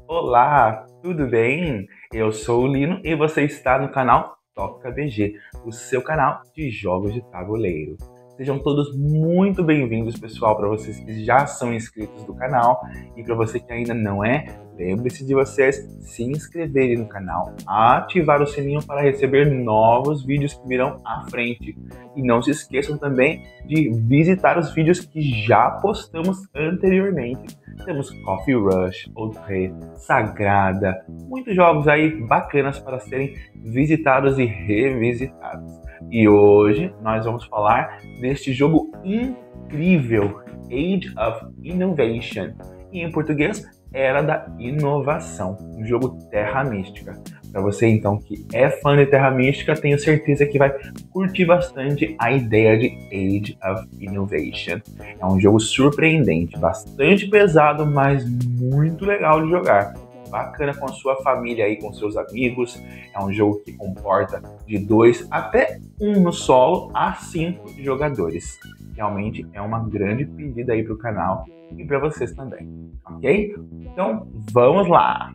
Olá, tudo bem? Eu sou o Lino e você está no canal Toca BG, o seu canal de jogos de tabuleiro. Sejam todos muito bem-vindos, pessoal, para vocês que já são inscritos do canal e para você que ainda não é, lembre-se de vocês se inscreverem no canal, ativar o sininho para receber novos vídeos que virão à frente. E não se esqueçam também de visitar os vídeos que já postamos anteriormente. Temos Coffee Rush, Old Rei, Sagrada, muitos jogos aí bacanas para serem visitados e revisitados. E hoje nós vamos falar deste jogo incrível, Age of Innovation, e em português, Era da Inovação, um jogo Terra Mística. Para você então que é fã de Terra Mística, tenho certeza que vai curtir bastante a ideia de Age of Innovation. É um jogo surpreendente, bastante pesado, mas muito legal de jogar. Bacana com a sua família aí, com seus amigos. É um jogo que comporta de 2 até 1 no solo a 5 jogadores. Realmente é uma grande pedida aí para o canal e para vocês também, ok? Então vamos lá!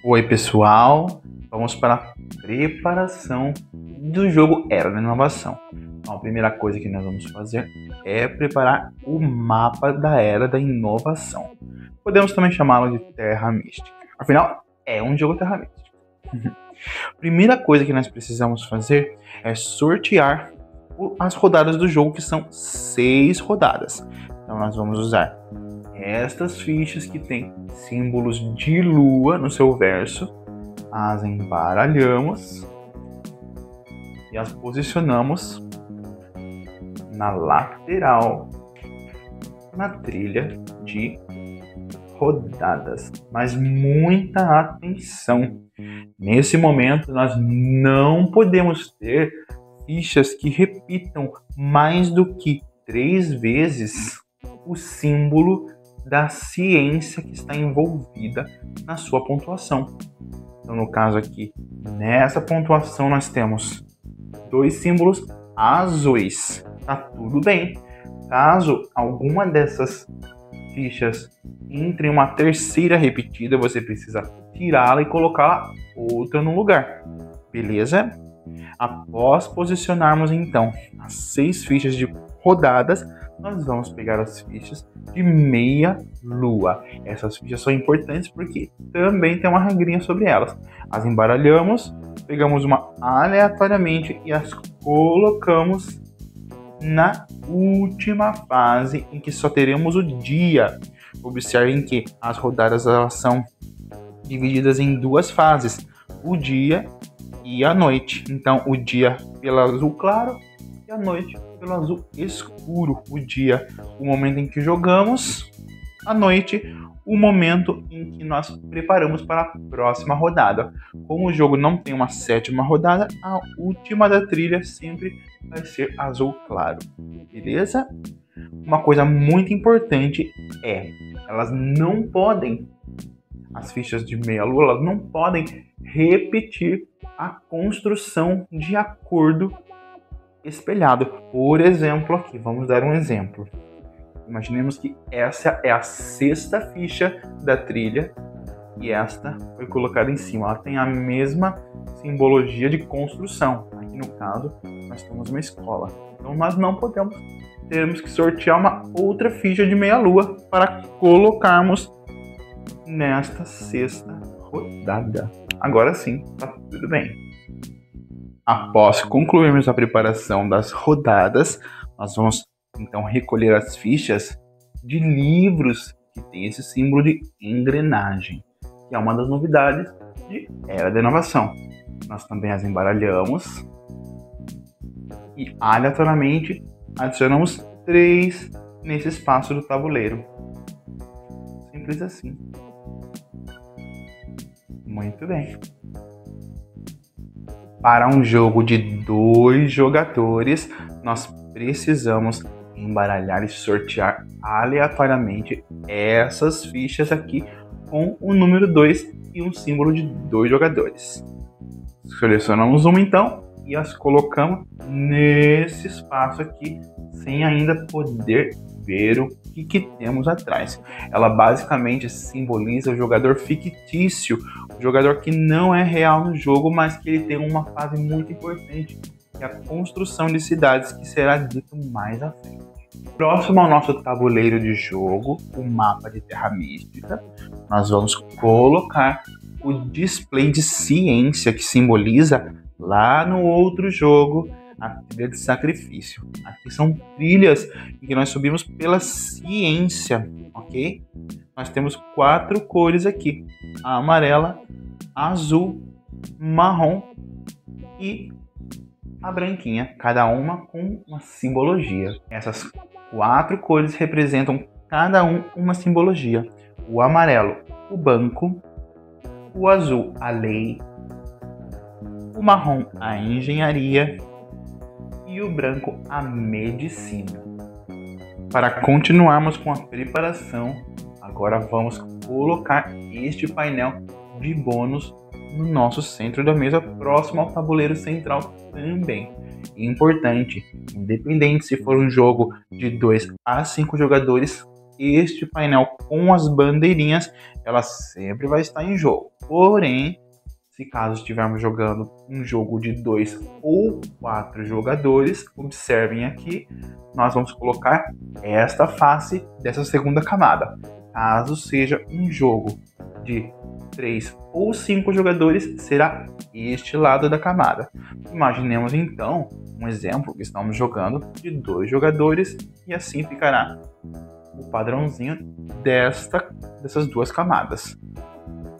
Oi pessoal, vamos para a preparação do jogo Era da Inovação. Então, a primeira coisa que nós vamos fazer é preparar o mapa da Era da Inovação. Podemos também chamá-lo de Terra Mística. Afinal, é um jogo Terra Mística. Primeira coisa que nós precisamos fazer é sortear as rodadas do jogo, que são 6 rodadas. Então nós vamos usar estas fichas que tem símbolos de lua no seu verso, as embaralhamos e as posicionamos na lateral na trilha de rodadas. Mas muita atenção! Nesse momento nós não podemos ter fichas que repitam mais do que 3 vezes o símbolo da ciência que está envolvida na sua pontuação. Então, no caso aqui, nessa pontuação nós temos 2 símbolos azuis. Tá tudo bem. Caso alguma dessas fichas entre em uma terceira repetida, você precisa tirá-la e colocar outra no lugar. Beleza? Após posicionarmos então as 6 fichas de rodadas, nós vamos pegar as fichas de meia lua. Essas fichas são importantes porque também tem uma regrinha sobre elas. As embaralhamos, pegamos uma aleatoriamente e as colocamos na última fase, em que só teremos o dia. Observem que as rodadas elas são divididas em 2 fases, o dia e a noite. Então o dia pelo azul claro e a noite pelo azul escuro. O dia, o momento em que jogamos; a noite, o momento em que nós preparamos para a próxima rodada. Como o jogo não tem uma 7ª rodada, a última da trilha sempre vai ser azul claro. Beleza? Uma coisa muito importante é, elas não podem, as fichas de meia lua, elas não podem repetir a construção de acordo espelhado. Por exemplo, aqui, vamos dar um exemplo. Imaginemos que essa é a 6ª ficha da trilha e esta foi colocada em cima. Ela tem a mesma simbologia de construção. Aqui no caso, nós temos uma escola. Então nós não podemos, teremos que sortear uma outra ficha de meia lua para colocarmos nesta 6ª rodada. Agora sim, tá tudo bem. Após concluirmos a preparação das rodadas, nós vamos então recolher as fichas de livros que tem esse símbolo de engrenagem, que é uma das novidades de Era da Inovação. Nós também as embaralhamos e aleatoriamente adicionamos 3 nesse espaço do tabuleiro. Simples assim. Muito bem. Para um jogo de 2 jogadores, nós precisamos embaralhar e sortear aleatoriamente essas fichas aqui com o número 2 e um símbolo de 2 jogadores. Selecionamos uma então e as colocamos nesse espaço aqui, sem ainda poder ver o que temos atrás. Ela basicamente simboliza o jogador fictício, o jogador que não é real no jogo, mas que ele tem uma fase muito importante, que é a construção de cidades, que será dito mais à frente. Próximo ao nosso tabuleiro de jogo, o mapa de Terra Mística, nós vamos colocar o display de ciência, que simboliza lá no outro jogo a trilha de sacrifício. Aqui são trilhas em que nós subimos pela ciência, ok? Nós temos 4 cores aqui: a amarela, a azul, marrom e a branquinha, cada uma com uma simbologia. Essas 4 cores representam cada uma simbologia. O amarelo, o banco; o azul, a lei; o marrom, a engenharia; e o branco, a medicina. Para continuarmos com a preparação, agora vamos colocar este painel de bônus no nosso centro da mesa, próximo ao tabuleiro central também. Importante, independente se for um jogo de 2 a 5 jogadores, este painel com as bandeirinhas, ela sempre vai estar em jogo. Porém, se caso estivermos jogando um jogo de 2 ou 4 jogadores, observem aqui, nós vamos colocar esta face dessa segunda camada. Caso seja um jogo de 3 ou 5 jogadores, será este lado da camada. Imaginemos então um exemplo que estamos jogando de 2 jogadores e assim ficará o padrãozinho dessas 2 camadas.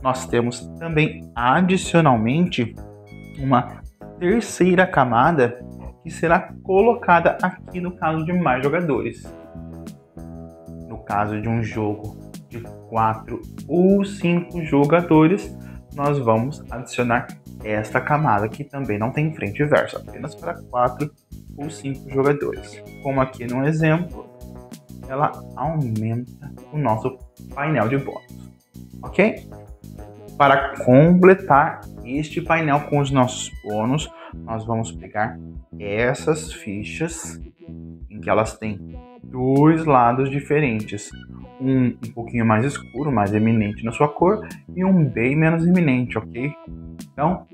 Nós temos também adicionalmente uma terceira camada que será colocada aqui no caso de mais jogadores. No caso de um jogo de 4 ou 5 jogadores, nós vamos adicionar esta camada, que também não tem frente e verso, apenas para 4 ou 5 jogadores. Como aqui no exemplo, ela aumenta o nosso painel de bônus, ok? Para completar este painel com os nossos bônus, nós vamos pegar essas fichas em que elas têm 2 lados diferentes. Um pouquinho mais escuro, mais eminente na sua cor, e um bem menos eminente, ok? Então,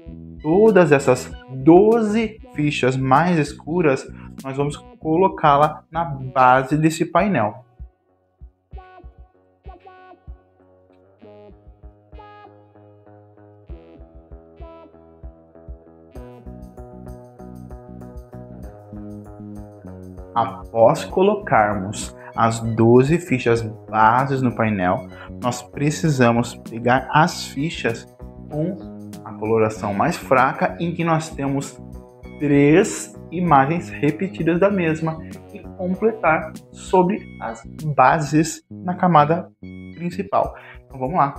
todas essas 12 fichas mais escuras, nós vamos colocá-la na base desse painel. Após colocarmos as 12 fichas bases no painel, nós precisamos pegar as fichas com a coloração mais fraca, em que nós temos 3 imagens repetidas da mesma, e completar sobre as bases na camada principal. Então vamos lá.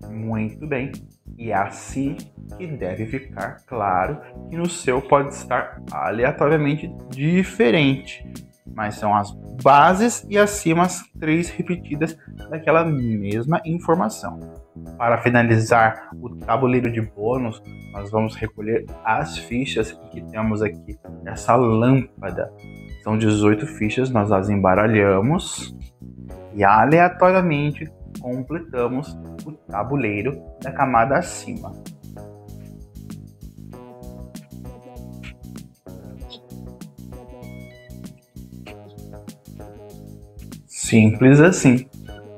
Muito bem, e é assim que deve ficar. Claro que no seu pode estar aleatoriamente diferente, mas são as bases e acima as 3 repetidas daquela mesma informação. Para finalizar o tabuleiro de bônus, nós vamos recolher as fichas que temos aqui. Essa lâmpada, são 18 fichas, nós as embaralhamos e aleatoriamente completamos o tabuleiro da camada acima. Simples assim.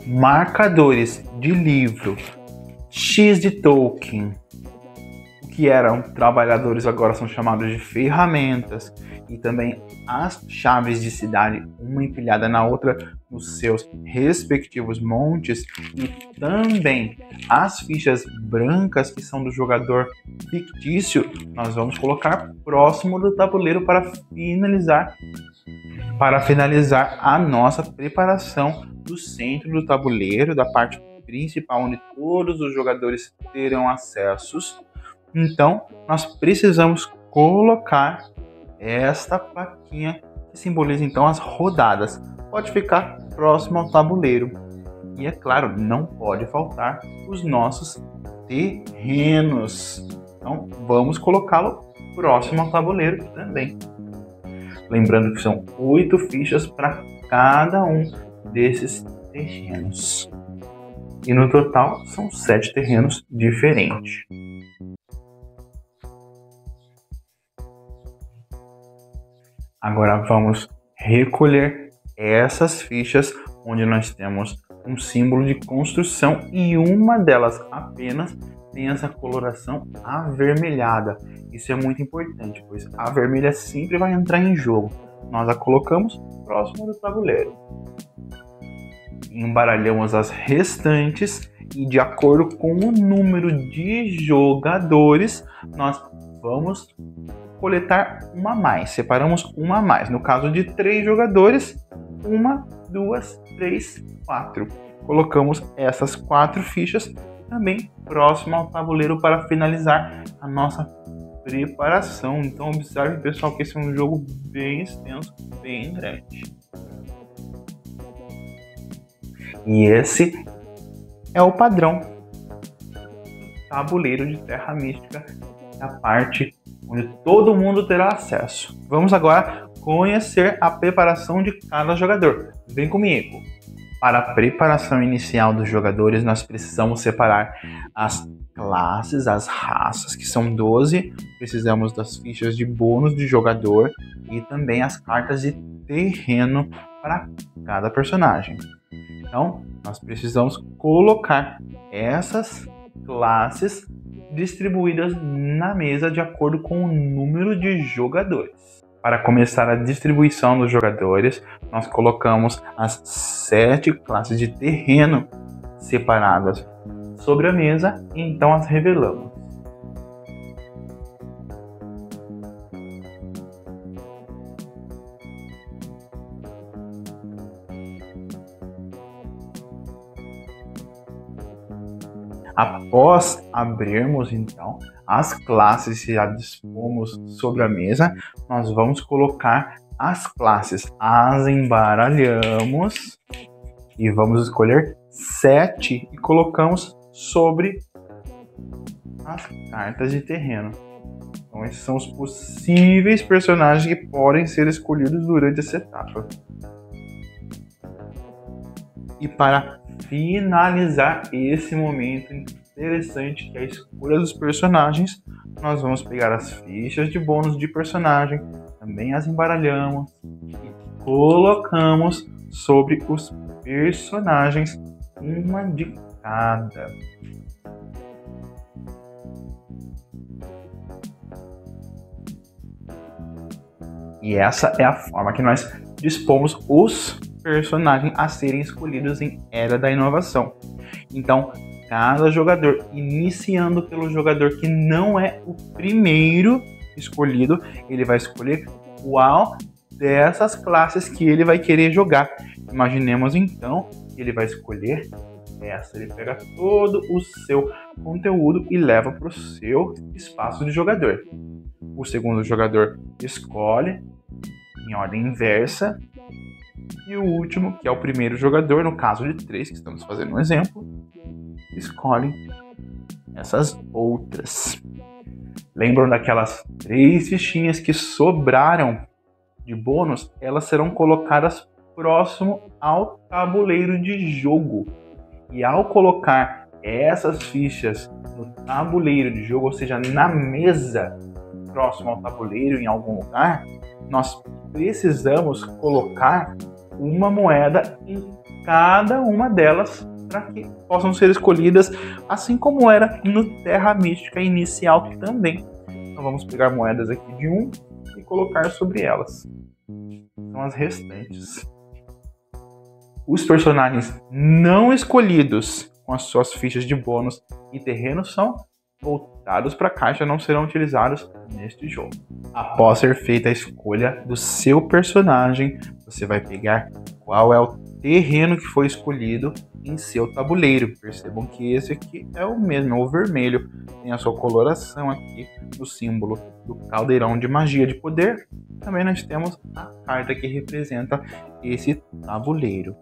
Marcadores de livro, X de Tolkien, o que eram trabalhadores agora são chamados de ferramentas, e também as chaves de cidade, uma empilhada na outra nos seus respectivos montes, e também as fichas brancas, que são do jogador fictício, nós vamos colocar próximo do tabuleiro para finalizar a nossa preparação do centro do tabuleiro, da parte principal, onde todos os jogadores terão acessos. Então, nós precisamos colocar esta plaquinha que simboliza então as rodadas. pode ficar próximo ao tabuleiro. E é claro, não pode faltar os nossos terrenos. Então vamos colocá-lo próximo ao tabuleiro também. Lembrando que são 8 fichas para cada um desses terrenos. E no total são 7 terrenos diferentes. Agora vamos recolher essas fichas onde nós temos um símbolo de construção e uma delas apenas tem essa coloração avermelhada. Isso é muito importante, pois a vermelha sempre vai entrar em jogo. Nós a colocamos próximo do tabuleiro. Embaralhamos as restantes e, de acordo com o número de jogadores, nós vamos coletar uma a mais. Separamos uma a mais. No caso de 3 jogadores, 1, 2, 3, 4. Colocamos essas 4 fichas também próximo ao tabuleiro para finalizar a nossa preparação. Então observe, pessoal, que esse é um jogo bem extenso, bem grande. E esse é o padrão tabuleiro de Terra Mística, a parte onde todo mundo terá acesso. Vamos agora conhecer a preparação de cada jogador. Vem comigo! Para a preparação inicial dos jogadores, nós precisamos separar as classes, as raças, que são 12. Precisamos das fichas de bônus de jogador e também as cartas de terreno para cada personagem. Então, nós precisamos colocar essas classes distribuídas na mesa de acordo com o número de jogadores. Para começar a distribuição dos jogadores, nós colocamos as 7 classes de terreno separadas sobre a mesa e então as revelamos. Após abrirmos então as classes e já dispomos sobre a mesa, nós vamos colocar as classes, as embaralhamos e vamos escolher 7 e colocamos sobre as cartas de terreno. Então esses são os possíveis personagens que podem ser escolhidos durante essa etapa. E para finalizar esse momento interessante que é a escolha dos personagens, nós vamos pegar as fichas de bônus de personagem, também as embaralhamos e colocamos sobre os personagens, uma de cada. E essa é a forma que nós dispomos os personagens a serem escolhidos em Era da Inovação. Então, cada jogador, iniciando pelo jogador que não é o primeiro escolhido, ele vai escolher qual dessas classes que ele vai querer jogar. Imaginemos então que ele vai escolher essa. Ele pega todo o seu conteúdo e leva para o seu espaço de jogador. O segundo jogador escolhe em ordem inversa. E o último, que é o primeiro jogador, no caso de 3, que estamos fazendo um exemplo, escolhe essas outras. Lembram daquelas 3 fichinhas que sobraram de bônus? Elas serão colocadas próximo ao tabuleiro de jogo. E ao colocar essas fichas no tabuleiro de jogo, ou seja, na mesa próximo ao tabuleiro em algum lugar, nós precisamos colocar uma moeda em cada uma delas para que possam ser escolhidas, assim como era no Terra Mística inicial também. Então vamos pegar moedas aqui de 1 e colocar sobre elas. São as restantes. Os personagens não escolhidos com as suas fichas de bônus e terreno são voltados para a caixa, não serão utilizados neste jogo. Após ser feita a escolha do seu personagem, você vai pegar qual é o terreno que foi escolhido em seu tabuleiro. Percebam que esse aqui é o mesmo, é o vermelho. tem a sua coloração aqui, o símbolo do caldeirão de magia de poder. Também nós temos a carta que representa esse tabuleiro.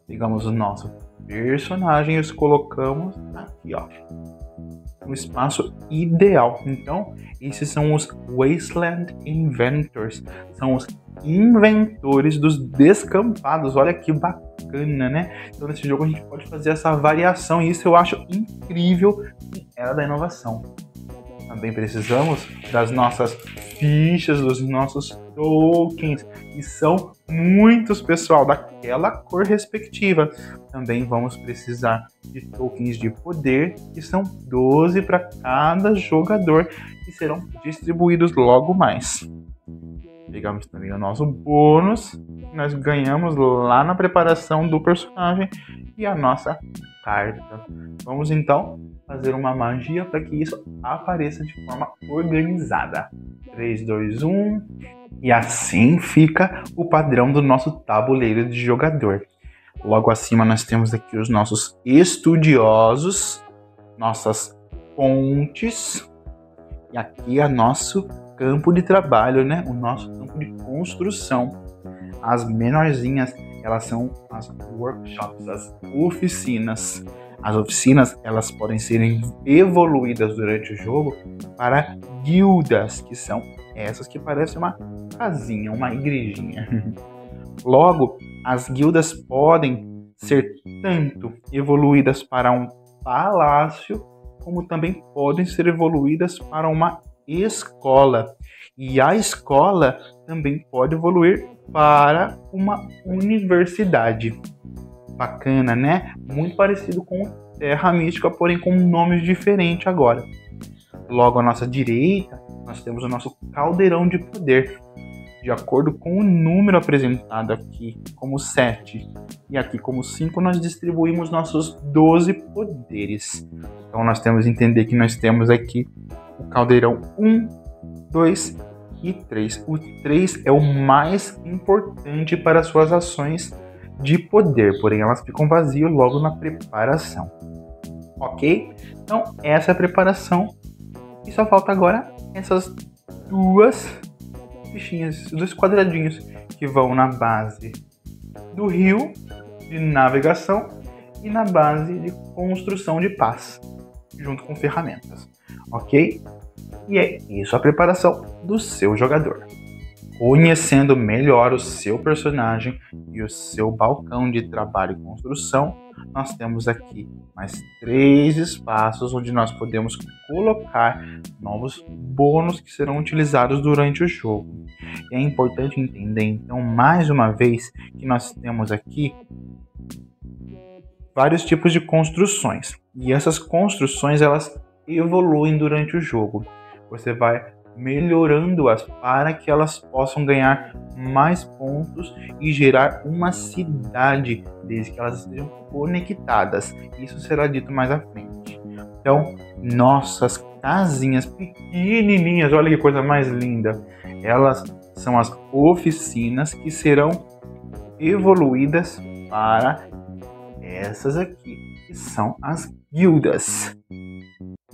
Pegamos o nosso personagem e os colocamos aqui, ó, no espaço ideal. Então, esses são os Wasteland Inventors, são os inventores dos descampados. Olha que bacana, né? Então, nesse jogo a gente pode fazer essa variação e isso eu acho incrível em Era da Inovação. Também precisamos das nossas fichas, dos nossos tokens, que são muitos, pessoal, daquela cor respectiva. Também vamos precisar de tokens de poder, que são 12 para cada jogador, que serão distribuídos logo mais. Pegamos também o nosso bônus, que nós ganhamos lá na preparação do personagem, e a nossa carta. Vamos então fazer uma magia para que isso apareça de forma organizada. 3, 2, 1. E assim fica o padrão do nosso tabuleiro de jogador. Logo acima nós temos aqui os nossos estudiosos, nossas pontes, e aqui é nosso campo de trabalho, né? O nosso campo de construção. As menorzinhas, elas são as workshops, as oficinas. As oficinas, elas podem ser evoluídas durante o jogo para guildas, que são essas que parecem uma casinha, uma igrejinha. Logo, as guildas podem ser tanto evoluídas para um palácio, como também podem ser evoluídas para uma escola. E a escola também pode evoluir para uma universidade. Bacana, né? Muito parecido com Terra Mística, porém com nomes diferentes agora. Logo à nossa direita, nós temos o nosso caldeirão de poder. De acordo com o número apresentado aqui como 7 e aqui como 5, nós distribuímos nossos 12 poderes. Então nós temos que entender que nós temos aqui o caldeirão 1, 2 e 3. O 3 é o mais importante para suas ações de poder, porém elas ficam vazias logo na preparação. Ok? Então essa é a preparação e só falta agora essas duas fichinhas, dois quadradinhos que vão na base do rio de navegação e na base de construção de paz, junto com ferramentas. Ok? E é isso a preparação do seu jogador. Conhecendo melhor o seu personagem e o seu balcão de trabalho e construção, nós temos aqui mais 3 espaços onde nós podemos colocar novos bônus que serão utilizados durante o jogo. E é importante entender, então, mais uma vez, que nós temos aqui vários tipos de construções. E essas construções, elas evoluem durante o jogo. Você vai melhorando-as para que elas possam ganhar mais pontos e gerar uma cidade, desde que elas estejam conectadas. Isso será dito mais à frente. Então, nossas casinhas pequenininhas, olha que coisa mais linda. Elas são as oficinas que serão evoluídas para essas aqui, que são as guildas.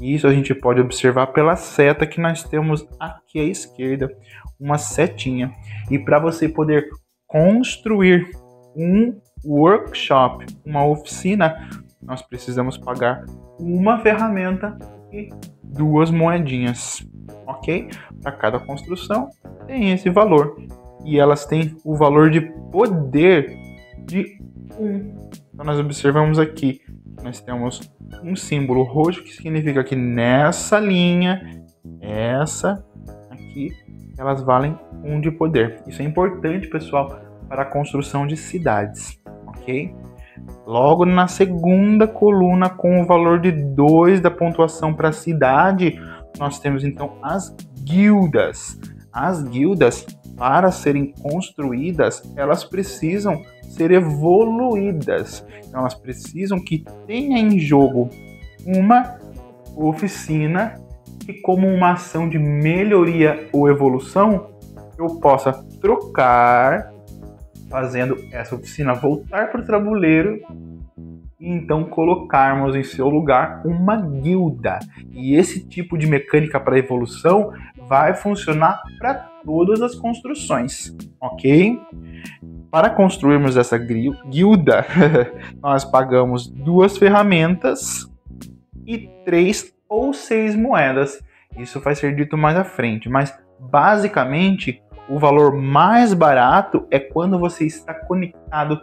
Isso a gente pode observar pela seta que nós temos aqui à esquerda, uma setinha. E para você poder construir um workshop, uma oficina, nós precisamos pagar uma ferramenta e 2 moedinhas, ok? Para cada construção tem esse valor. E elas têm o valor de poder de 1. Então nós observamos aqui, nós temos um símbolo roxo que significa que nessa linha, essa aqui, elas valem 1 de poder. Isso é importante, pessoal, para a construção de cidades, ok? Logo na segunda coluna, com o valor de 2 da pontuação para a cidade, nós temos então as guildas. As guildas, para serem construídas, elas precisam ser evoluídas. Então elas precisam que tenha em jogo uma oficina que, como uma ação de melhoria ou evolução, eu possa trocar, fazendo essa oficina voltar para o tabuleiro e então colocarmos em seu lugar uma guilda. E esse tipo de mecânica para evolução vai funcionar para todas as construções, ok? Para construirmos essa guilda, nós pagamos 2 ferramentas e 3 ou 6 moedas. Isso vai ser dito mais à frente, mas basicamente o valor mais barato é quando você está conectado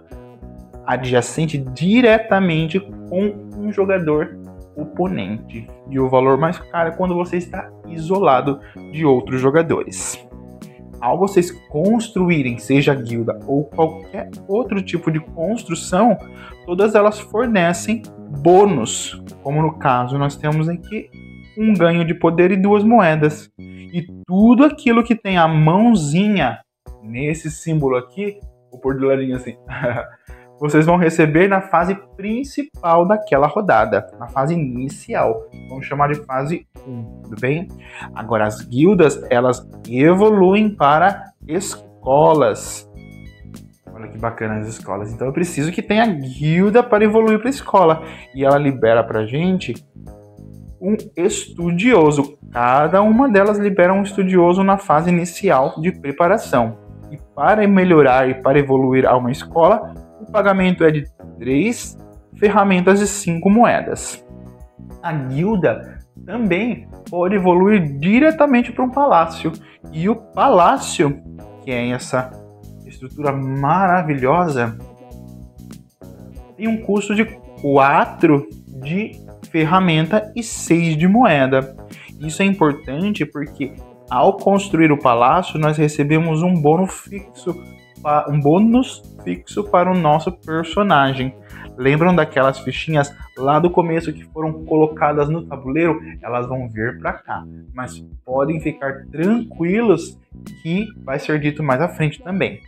adjacente diretamente com um jogador oponente. E o valor mais caro é quando você está isolado de outros jogadores. Ao vocês construírem, seja a guilda ou qualquer outro tipo de construção, todas elas fornecem bônus. Como no caso, nós temos aqui um ganho de poder e 2 moedas. E tudo aquilo que tem a mãozinha nesse símbolo aqui, vou pôr de ladinho assim, vocês vão receber na fase principal daquela rodada, na fase inicial. Vamos chamar de fase 1, tudo bem? Agora, as guildas, elas evoluem para escolas. Olha que bacana as escolas. Então, eu preciso que tenha guilda para evoluir para a escola. E ela libera pra gente um estudioso. Cada uma delas libera um estudioso na fase inicial de preparação. E para melhorar e para evoluir a uma escola, o pagamento é de 3 ferramentas e 5 moedas. A guilda também pode evoluir diretamente para um palácio. E o palácio, que é essa estrutura maravilhosa, tem um custo de 4 de ferramenta e 6 de moeda. Isso é importante porque ao construir o palácio nós recebemos um bônus fixo para o nosso personagem. Lembram daquelas fichinhas lá do começo que foram colocadas no tabuleiro? Elas vão vir para cá, mas podem ficar tranquilos que vai ser dito mais à frente também.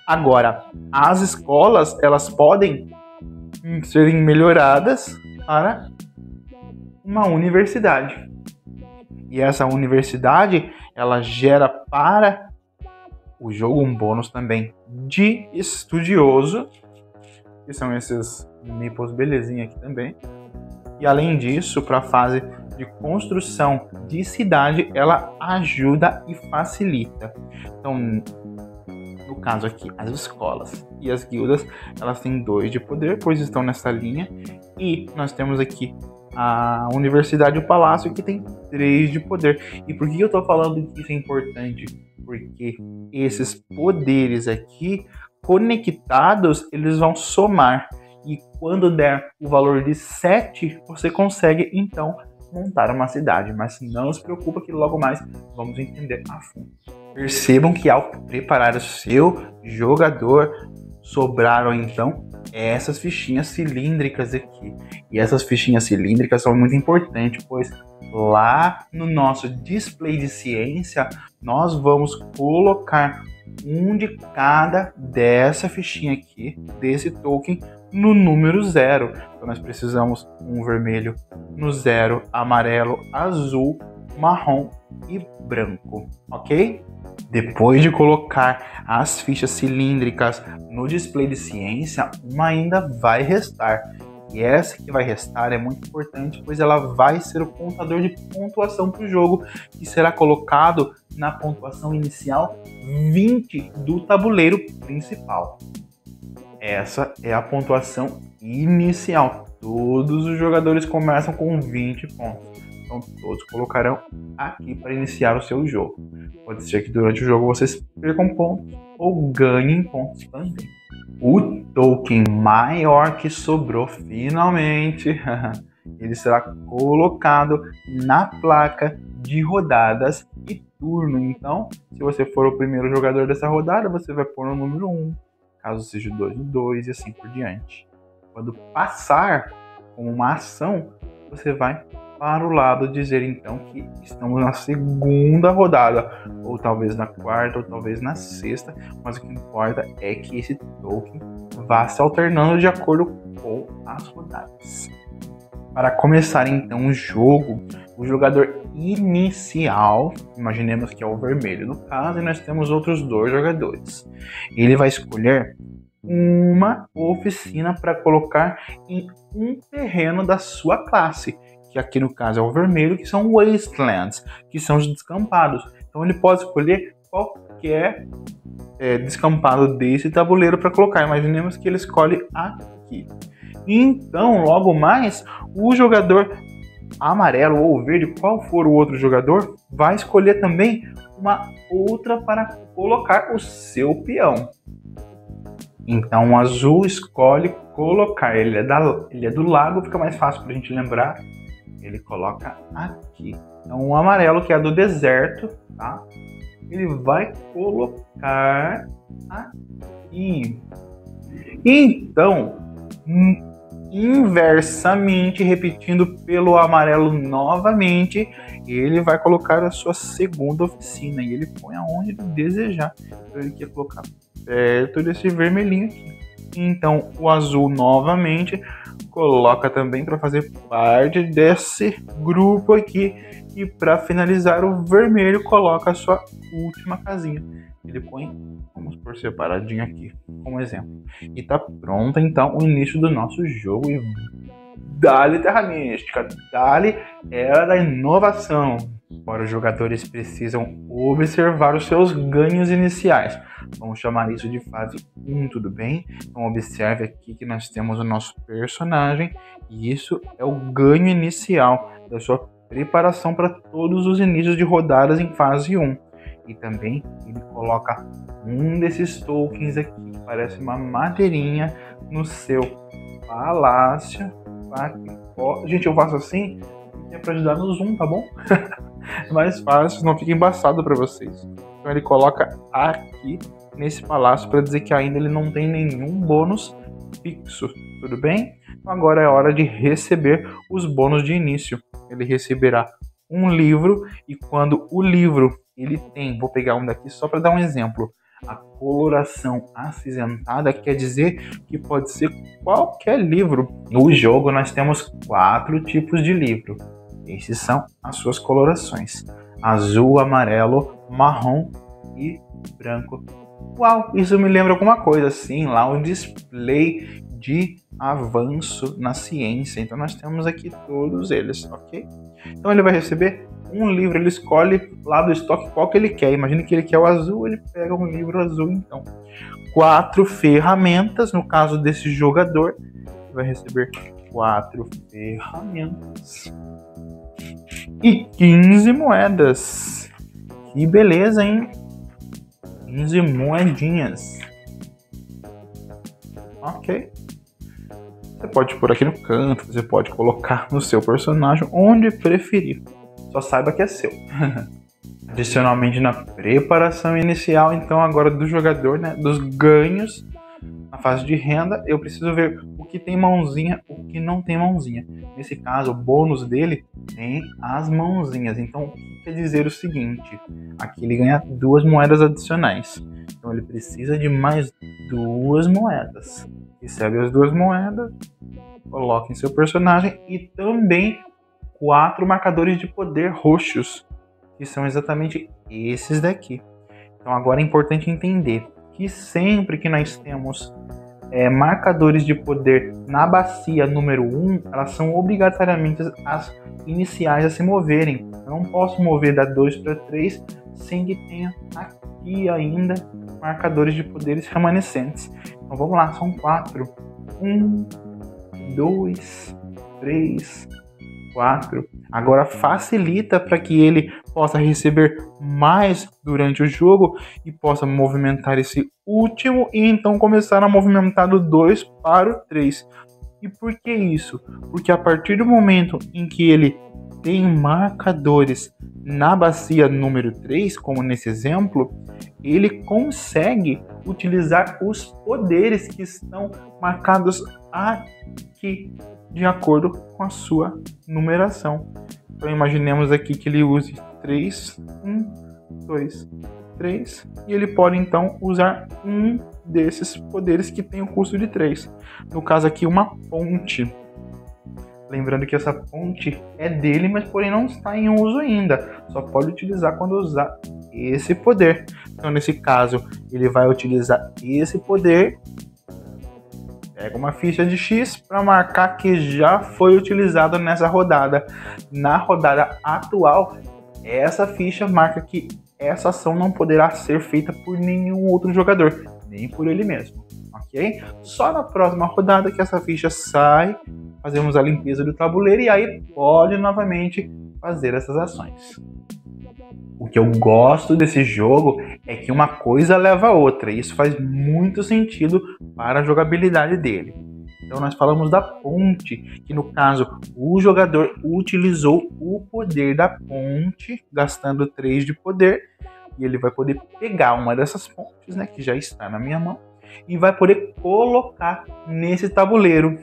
Agora, as escolas, elas podem serem melhoradas para uma universidade. E essa universidade, ela gera para o jogo um bônus também de estudioso, que são esses meeples belezinha aqui também. E além disso, para a fase de construção de cidade, ela ajuda e facilita. Então, no caso aqui, as escolas e as guildas, elas têm 2 de poder, pois estão nessa linha. E nós temos aqui a universidade e o palácio, que tem 3 de poder. E por que eu estou falando que isso é importante? Porque esses poderes aqui, conectados, eles vão somar. E quando der o valor de 7, você consegue, então, montar uma cidade. Mas não se preocupa que logo mais vamos entender a fundo. Percebam que ao preparar o seu jogador, sobraram, então, essas fichinhas cilíndricas aqui. E essas fichinhas cilíndricas são muito importantes, pois lá no nosso display de ciência, nós vamos colocar um de cada dessa fichinha aqui, desse token, no número 0. Então nós precisamos um vermelho no 0, amarelo, azul, marrom e branco, ok? Depois de colocar as fichas cilíndricas no display de ciência, uma ainda vai restar. E essa que vai restar é muito importante, pois ela vai ser o contador de pontuação para o jogo, que será colocado na pontuação inicial 20 do tabuleiro principal. Essa é a pontuação inicial. Todos os jogadores começam com 20 pontos. Então todos colocarão aqui para iniciar o seu jogo. Pode ser que durante o jogo vocês percam pontos ou ganhem pontos também. O token maior que sobrou finalmente, ele será colocado na placa de rodadas e turno. Então, se você for o primeiro jogador dessa rodada, você vai pôr no número 1. Caso seja o 2, no 2 e assim por diante. Quando passar como uma ação, você vai para o lado dizer então que estamos na segunda rodada, ou talvez na quarta, ou talvez na sexta, mas o que importa é que esse token vá se alternando de acordo com as rodadas. Para começar então o jogo, o jogador inicial, imaginemos que é o vermelho no caso, e nós temos outros 2 jogadores. Ele vai escolher uma oficina para colocar em um terreno da sua classe, que aqui no caso é o vermelho, que são wastelands, que são os descampados. Então ele pode escolher qualquer descampado desse tabuleiro para colocar. Imaginemos que ele escolhe aqui. Então, logo mais, o jogador amarelo ou verde, qual for o outro jogador, vai escolher também uma outra para colocar o seu peão. Então, o azul escolhe colocar, ele é do lago, fica mais fácil para a gente lembrar, ele coloca aqui. Então, o amarelo, que é do deserto, tá? Ele vai colocar aqui. Então, inversamente, repetindo pelo amarelo novamente, ele vai colocar a sua segunda oficina e ele põe aonde ele desejar. Então ele quer colocar perto desse vermelhinho aqui. Então o azul novamente coloca também para fazer parte desse grupo aqui. E para finalizar, o vermelho coloca a sua última casinha. Ele põe, vamos por separadinho aqui, como exemplo. E tá pronto então o início do nosso jogo. E dale Terra Mística, dale Era da Inovação. Agora os jogadores precisam observar os seus ganhos iniciais. Vamos chamar isso de fase 1, tudo bem? Então observe aqui que nós temos o nosso personagem. E isso é o ganho inicial da sua preparação para todos os inícios de rodadas em fase 1. E também ele coloca um desses tokens aqui, que parece uma madeirinha, no seu palácio. Gente, eu faço assim, é para ajudar no zoom, tá bom? É mais fácil, não fica embaçado para vocês. Então ele coloca aqui nesse palácio para dizer que ainda ele não tem nenhum bônus fixo, tudo bem? Então agora é hora de receber os bônus de início. Ele receberá um livro e quando o livro ele tem, vou pegar um daqui só para dar um exemplo, a coloração acinzentada quer dizer que pode ser qualquer livro. No jogo nós temos 4 tipos de livro. Esses são as suas colorações: azul, amarelo, marrom e branco. Uau, isso me lembra alguma coisa assim, lá o display de avanço na ciência. Então nós temos aqui todos eles, ok? Então ele vai receber um livro, ele escolhe lá do estoque qual que ele quer. Imagina que ele quer o azul, ele pega um livro azul. Então 4 ferramentas, no caso desse jogador, ele vai receber 4 ferramentas e 15 moedas. Que beleza, hein? 15 moedinhas. Ok. Você pode pôr aqui no canto, você pode colocar no seu personagem, onde preferir. Só saiba que é seu. Adicionalmente, na preparação inicial, então agora do jogador, né, dos ganhos, na fase de renda, eu preciso ver o que tem mãozinha, o que não tem mãozinha. Nesse caso, o bônus dele tem as mãozinhas. Então, o que quer dizer o seguinte? Aqui ele ganha 2 moedas adicionais. Então, ele precisa de mais 2 moedas. Recebe as 2 moedas, coloca em seu personagem e também 4 marcadores de poder roxos, que são exatamente esses daqui. Então, agora é importante entender que sempre que nós temos marcadores de poder na bacia número 1, elas são obrigatoriamente as iniciais a se moverem. Eu não posso mover da 2 para 3 sem que tenha aqui ainda marcadores de poderes remanescentes. Então vamos lá, são 4. 1, 2, 3, 4. Agora facilita para que ele possa receber mais durante o jogo e possa movimentar esse último e então começar a movimentar do 2 para o 3. E por que isso? Porque a partir do momento em que ele tem marcadores na bacia número 3, como nesse exemplo, ele consegue utilizar os poderes que estão marcados aqui, de acordo com a sua numeração. Então imaginemos aqui que ele use 3, 1, 2, 3, e ele pode então usar um desses poderes que tem o custo de 3. No caso aqui, uma ponte. Lembrando que essa ponte é dele, mas porém não está em uso ainda. Só pode utilizar quando usar esse poder. Então nesse caso, ele vai utilizar esse poder pega uma ficha de X para marcar que já foi utilizado nessa rodada. Na rodada atual, essa ficha marca que essa ação não poderá ser feita por nenhum outro jogador, nem por ele mesmo, ok? Só na próxima rodada que essa ficha sai, fazemos a limpeza do tabuleiro e aí pode novamente fazer essas ações. O que eu gosto desse jogo é que uma coisa leva a outra, e isso faz muito sentido para a jogabilidade dele. Então nós falamos da ponte, que no caso o jogador utilizou o poder da ponte, gastando 3 de poder, e ele vai poder pegar uma dessas pontes, né, que já está na minha mão, e vai poder colocar nesse tabuleiro.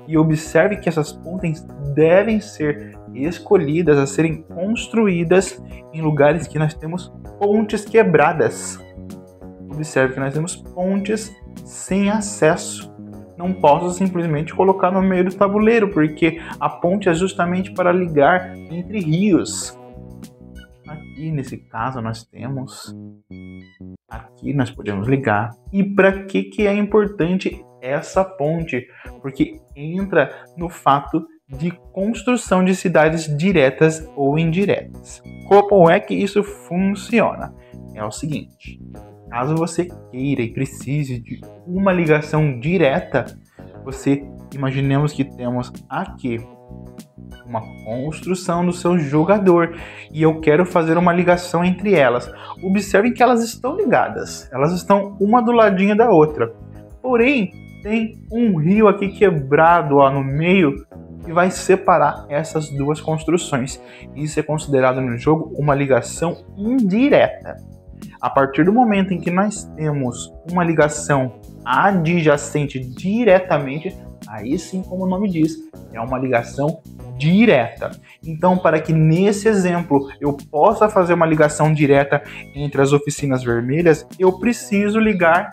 E observe que essas pontes devem ser escolhidas a serem construídas em lugares que nós temos pontes quebradas. Observe que nós temos pontes sem acesso. Não posso simplesmente colocar no meio do tabuleiro, porque a ponte é justamente para ligar entre rios. Aqui nesse caso nós temos, aqui nós podemos ligar. E para que é importante essa ponte? Porque entra no fato de construção de cidades diretas ou indiretas. Como é que isso funciona? É o seguinte: caso você queira e precise de uma ligação direta, imaginemos que temos aqui uma construção do seu jogador e eu quero fazer uma ligação entre elas. Observem que elas estão ligadas, elas estão uma do ladinho da outra. Porém, tem um rio aqui quebrado no meio que vai separar essas duas construções. Isso é considerado no jogo uma ligação indireta. A partir do momento em que nós temos uma ligação adjacente diretamente, aí sim, como o nome diz, é uma ligação direta. Então, para que nesse exemplo eu possa fazer uma ligação direta entre as oficinas vermelhas, eu preciso ligar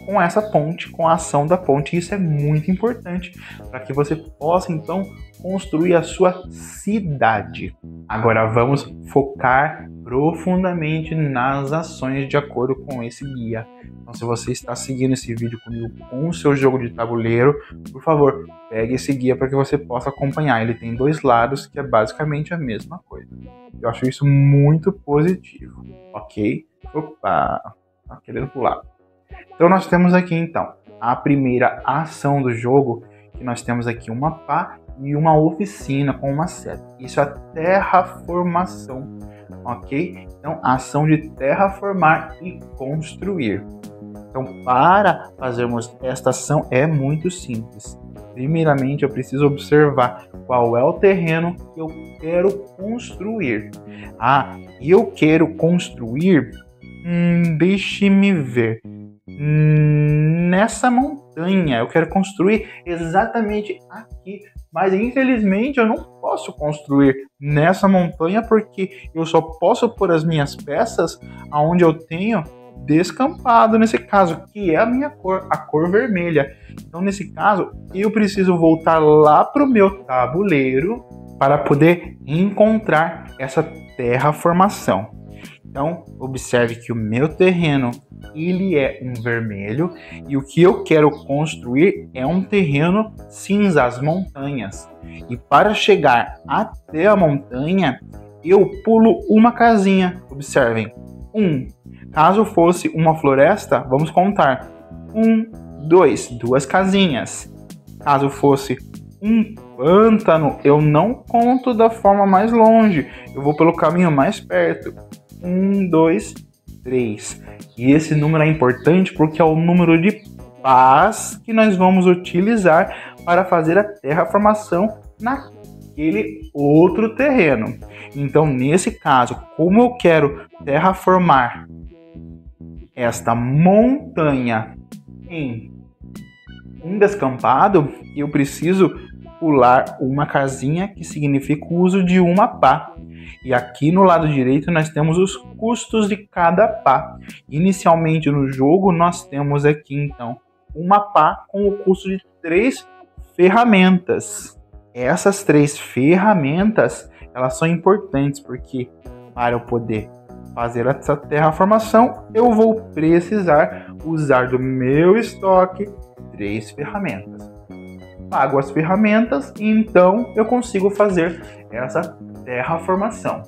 com essa ponte, com a ação da ponte. Isso é muito importante para que você possa então construir a sua cidade. Agora vamos focar profundamente nas ações de acordo com esse guia. Então, se você está seguindo esse vídeo comigo com o seu jogo de tabuleiro, por favor, pegue esse guia para que você possa acompanhar. Ele tem 2 lados, que é basicamente a mesma coisa. Eu acho isso muito positivo, ok? Opa, tá querendo pular. Então nós temos aqui então a primeira ação do jogo, que nós temos aqui uma pá e uma oficina com uma seta. Isso é terraformação, ok? Então a ação de terraformar e construir. Então, para fazermos esta ação é muito simples. Primeiramente, eu preciso observar qual é o terreno que eu quero construir. Eu quero construir, deixe-me ver, nessa montanha. Eu quero construir exatamente aqui. Mas, infelizmente, eu não posso construir nessa montanha porque eu só posso pôr as minhas peças onde eu tenho descampado, nesse caso, que é a minha cor, a cor vermelha. Então, nesse caso, eu preciso voltar lá para o meu tabuleiro para poder encontrar essa terraformação. Então, observe que o meu terreno, ele é um vermelho, e o que eu quero construir é um terreno cinza, as montanhas. E para chegar até a montanha, eu pulo uma casinha. Observem, 1. Caso fosse uma floresta, vamos contar. 1, 2, 2 casinhas. Caso fosse um pântano, eu não conto da forma mais longe, eu vou pelo caminho mais perto. 1, 2, 3. E esse número é importante porque é o número de pás que nós vamos utilizar para fazer a terraformação naquele outro terreno. Então, nesse caso, como eu quero terraformar esta montanha em um descampado, eu preciso pular uma casinha, que significa o uso de uma pá. E aqui no lado direito nós temos os custos de cada pá. Inicialmente no jogo nós temos aqui então uma pá com o custo de 3 ferramentas. Essas 3 ferramentas, elas são importantes porque para eu poder fazer essa terraformação, eu vou precisar usar do meu estoque 3 ferramentas. Pago as ferramentas e então eu consigo fazer essa terraformação.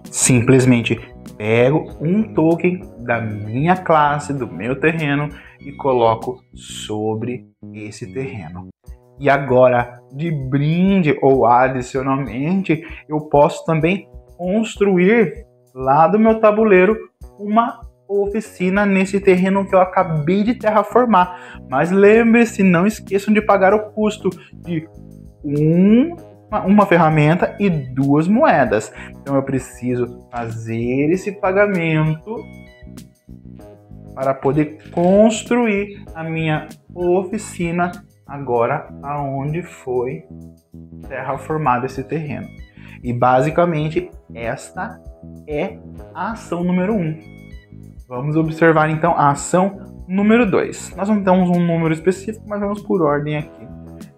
Simplesmente pego um token da minha classe, do meu terreno e coloco sobre esse terreno. E agora, de brinde ou adicionalmente, eu posso também construir lá do meu tabuleiro uma oficina nesse terreno que eu acabei de terraformar. Mas lembre-se, não esqueçam de pagar o custo de uma ferramenta e 2 moedas. Então eu preciso fazer esse pagamento para poder construir a minha oficina agora aonde foi terraformado esse terreno. E basicamente esta é a ação número 1. Vamos observar então a ação número 2. Nós não temos um número específico, mas vamos por ordem aqui.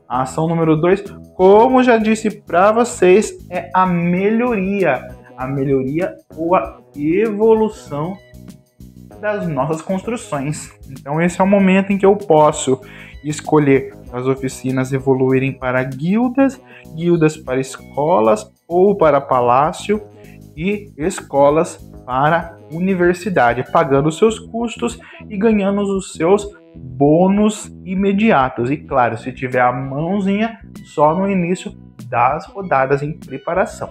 A ação número 2, como já disse para vocês, é a melhoria ou a evolução das nossas construções. Então esse é o momento em que eu posso escolher as oficinas evoluírem para guildas, guildas para escolas ou para palácio e escolas para universidade, pagando os seus custos e ganhando os seus bônus imediatos. E claro, se tiver a mãozinha, só no início das rodadas em preparação.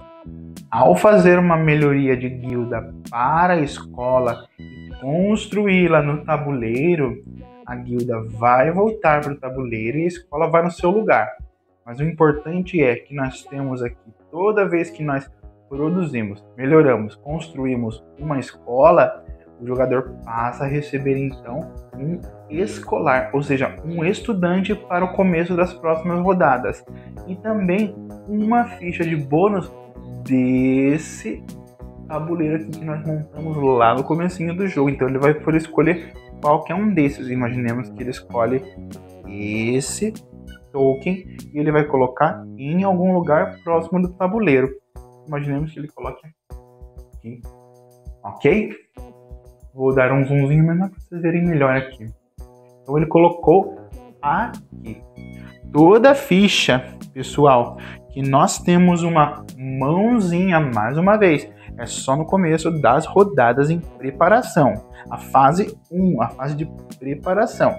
Ao fazer uma melhoria de guilda para a escola e construí-la no tabuleiro, a guilda vai voltar para o tabuleiro e a escola vai no seu lugar. Mas o importante é que nós temos aqui, toda vez que nós produzimos, melhoramos, construímos uma escola, o jogador passa a receber então um escolar, ou seja, um estudante para o começo das próximas rodadas. E também uma ficha de bônus desse tabuleiro aqui que nós montamos lá no comecinho do jogo. Então ele vai poder escolher qualquer um desses. Imaginemos que ele escolhe esse token e ele vai colocar em algum lugar próximo do tabuleiro. Imaginemos que ele coloque aqui. Ok? Vou dar um zoomzinho menor para vocês verem melhor aqui. Então ele colocou aqui. Toda ficha, pessoal, que nós temos uma mãozinha, mais uma vez, é só no começo das rodadas em preparação. A fase 1, a fase de preparação.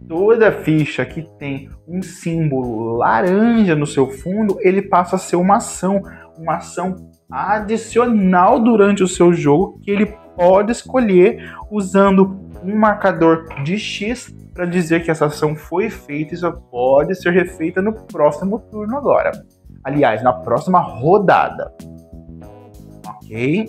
Toda ficha que tem um símbolo laranja no seu fundo, ele passa a ser uma ação adicional durante o seu jogo que ele pode escolher usando um marcador de X para dizer que essa ação foi feita e só pode ser refeita no próximo turno agora. Aliás, na próxima rodada. Ok?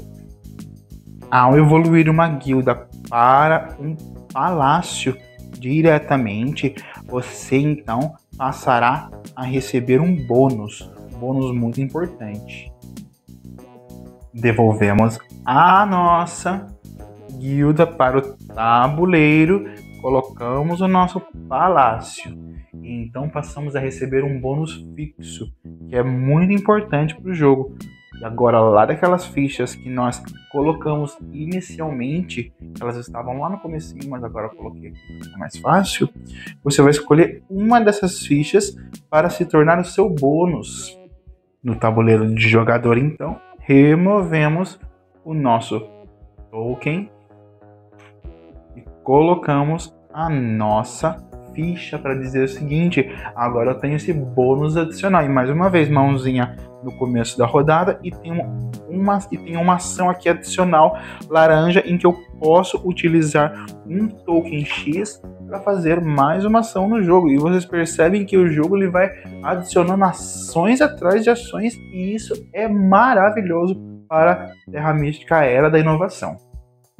Ao evoluir uma guilda para um palácio diretamente, você então passará a receber um bônus muito importante. Devolvemos a nossa guilda para o tabuleiro, colocamos o nosso palácio e então passamos a receber um bônus fixo, que é muito importante para o jogo. E agora, lá daquelas fichas que nós colocamos inicialmente, elas estavam lá no comecinho, mas agora eu coloquei aqui para ficar mais fácil, você vai escolher uma dessas fichas para se tornar o seu bônus. No tabuleiro de jogador, então, removemos o nosso token e colocamos a nossa ficha para dizer o seguinte: agora eu tenho esse bônus adicional. E mais uma vez, mãozinha no começo da rodada e tem uma ação aqui adicional laranja em que eu posso utilizar um token X para fazer mais uma ação no jogo. E vocês percebem que o jogo ele vai adicionando ações atrás de ações e isso é maravilhoso para Terra Mística Era da Inovação.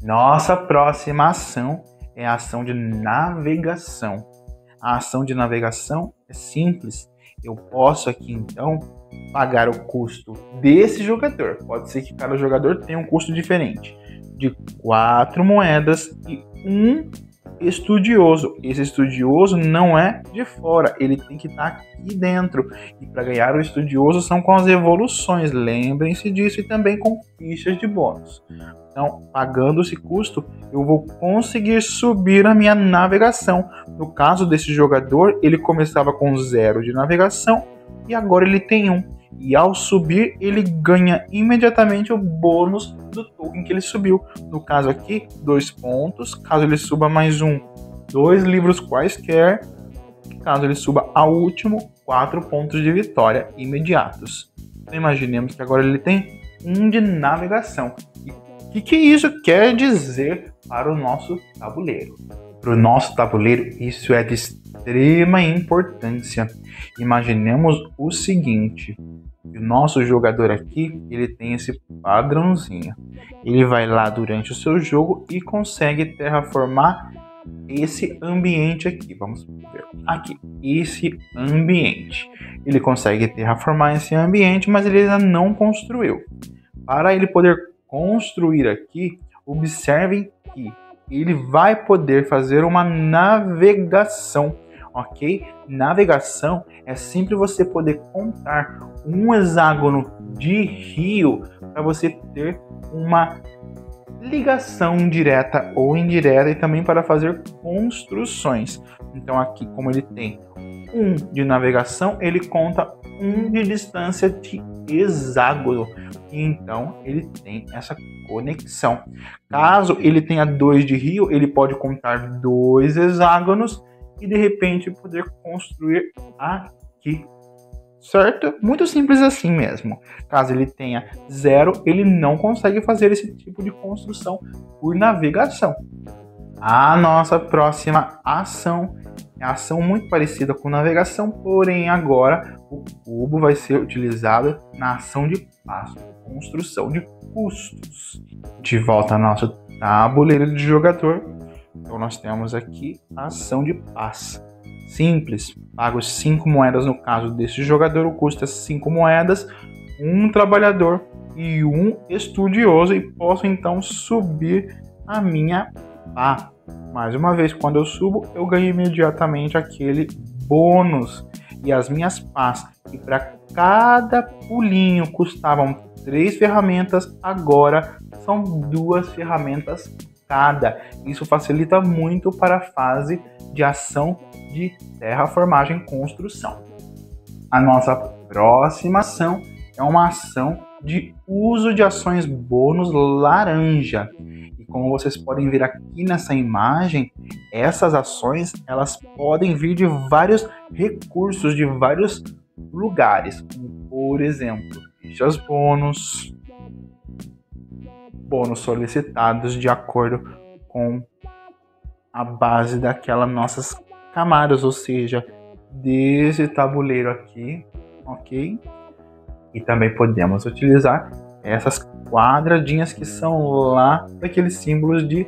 Nossa próxima ação é a ação de navegação. A ação de navegação é simples. Eu posso aqui então pagar o custo desse jogador. Pode ser que cada jogador tenha um custo diferente. De 4 moedas e 1 estudioso. Esse estudioso não é de fora, ele tem que estar aqui dentro. E para ganhar o estudioso são com as evoluções, lembrem-se disso, e também com fichas de bônus. Então, pagando esse custo, eu vou conseguir subir a minha navegação. No caso desse jogador, ele começava com 0 de navegação e agora ele tem 1. E ao subir, ele ganha imediatamente o bônus do token que ele subiu. No caso aqui, 2 pontos. Caso ele suba mais 1, 2 livros quaisquer. Caso ele suba ao último, 4 pontos de vitória imediatos. Então, imaginemos que agora ele tem 1 de navegação. E o que isso quer dizer para o nosso tabuleiro? Para o nosso tabuleiro, isso é de extrema importância. Imaginemos o seguinte: o nosso jogador aqui, ele tem esse padrãozinho. Ele vai lá durante o seu jogo e consegue terraformar esse ambiente aqui. Vamos ver aqui, esse ambiente. Ele consegue terraformar esse ambiente, mas ele ainda não construiu. Para ele poder construir aqui, observem que ele vai poder fazer uma navegação, ok? Navegação é sempre você poder contar um hexágono de rio para você ter uma ligação direta ou indireta e também para fazer construções. Então aqui, como ele tem 1 de navegação, ele conta 1 de distância de hexágono. E então ele tem essa conexão. Caso ele tenha 2 de rio, ele pode contar 2 hexágonos e de repente poder construir aqui. Certo? Muito simples assim mesmo. Caso ele tenha 0, ele não consegue fazer esse tipo de construção por navegação. A nossa próxima ação é ação muito parecida com navegação, porém agora o cubo vai ser utilizado na ação de passo, construção de custos. De volta ao nosso tabuleiro de jogador, então nós temos aqui a ação de paz. Simples, pago 5 moedas no caso desse jogador, o custo é 5 moedas, 1 trabalhador e 1 estudioso, e posso então subir a minha pá. Mais uma vez, quando eu subo, eu ganho imediatamente aquele bônus. E as minhas pás, que para cada pulinho custavam 3 ferramentas, agora são 2 ferramentas cada. Isso facilita muito para a fase de ação de terraformagem e construção. A nossa próxima ação é uma ação de uso de ações bônus laranja. E como vocês podem ver aqui nessa imagem, essas ações elas podem vir de vários recursos, de vários lugares. Como, por exemplo, fichas bônus, bônus solicitados de acordo com a base daquelas nossas camadas, ou seja, desse tabuleiro aqui, ok? E também podemos utilizar essas quadradinhas que são lá daqueles símbolos de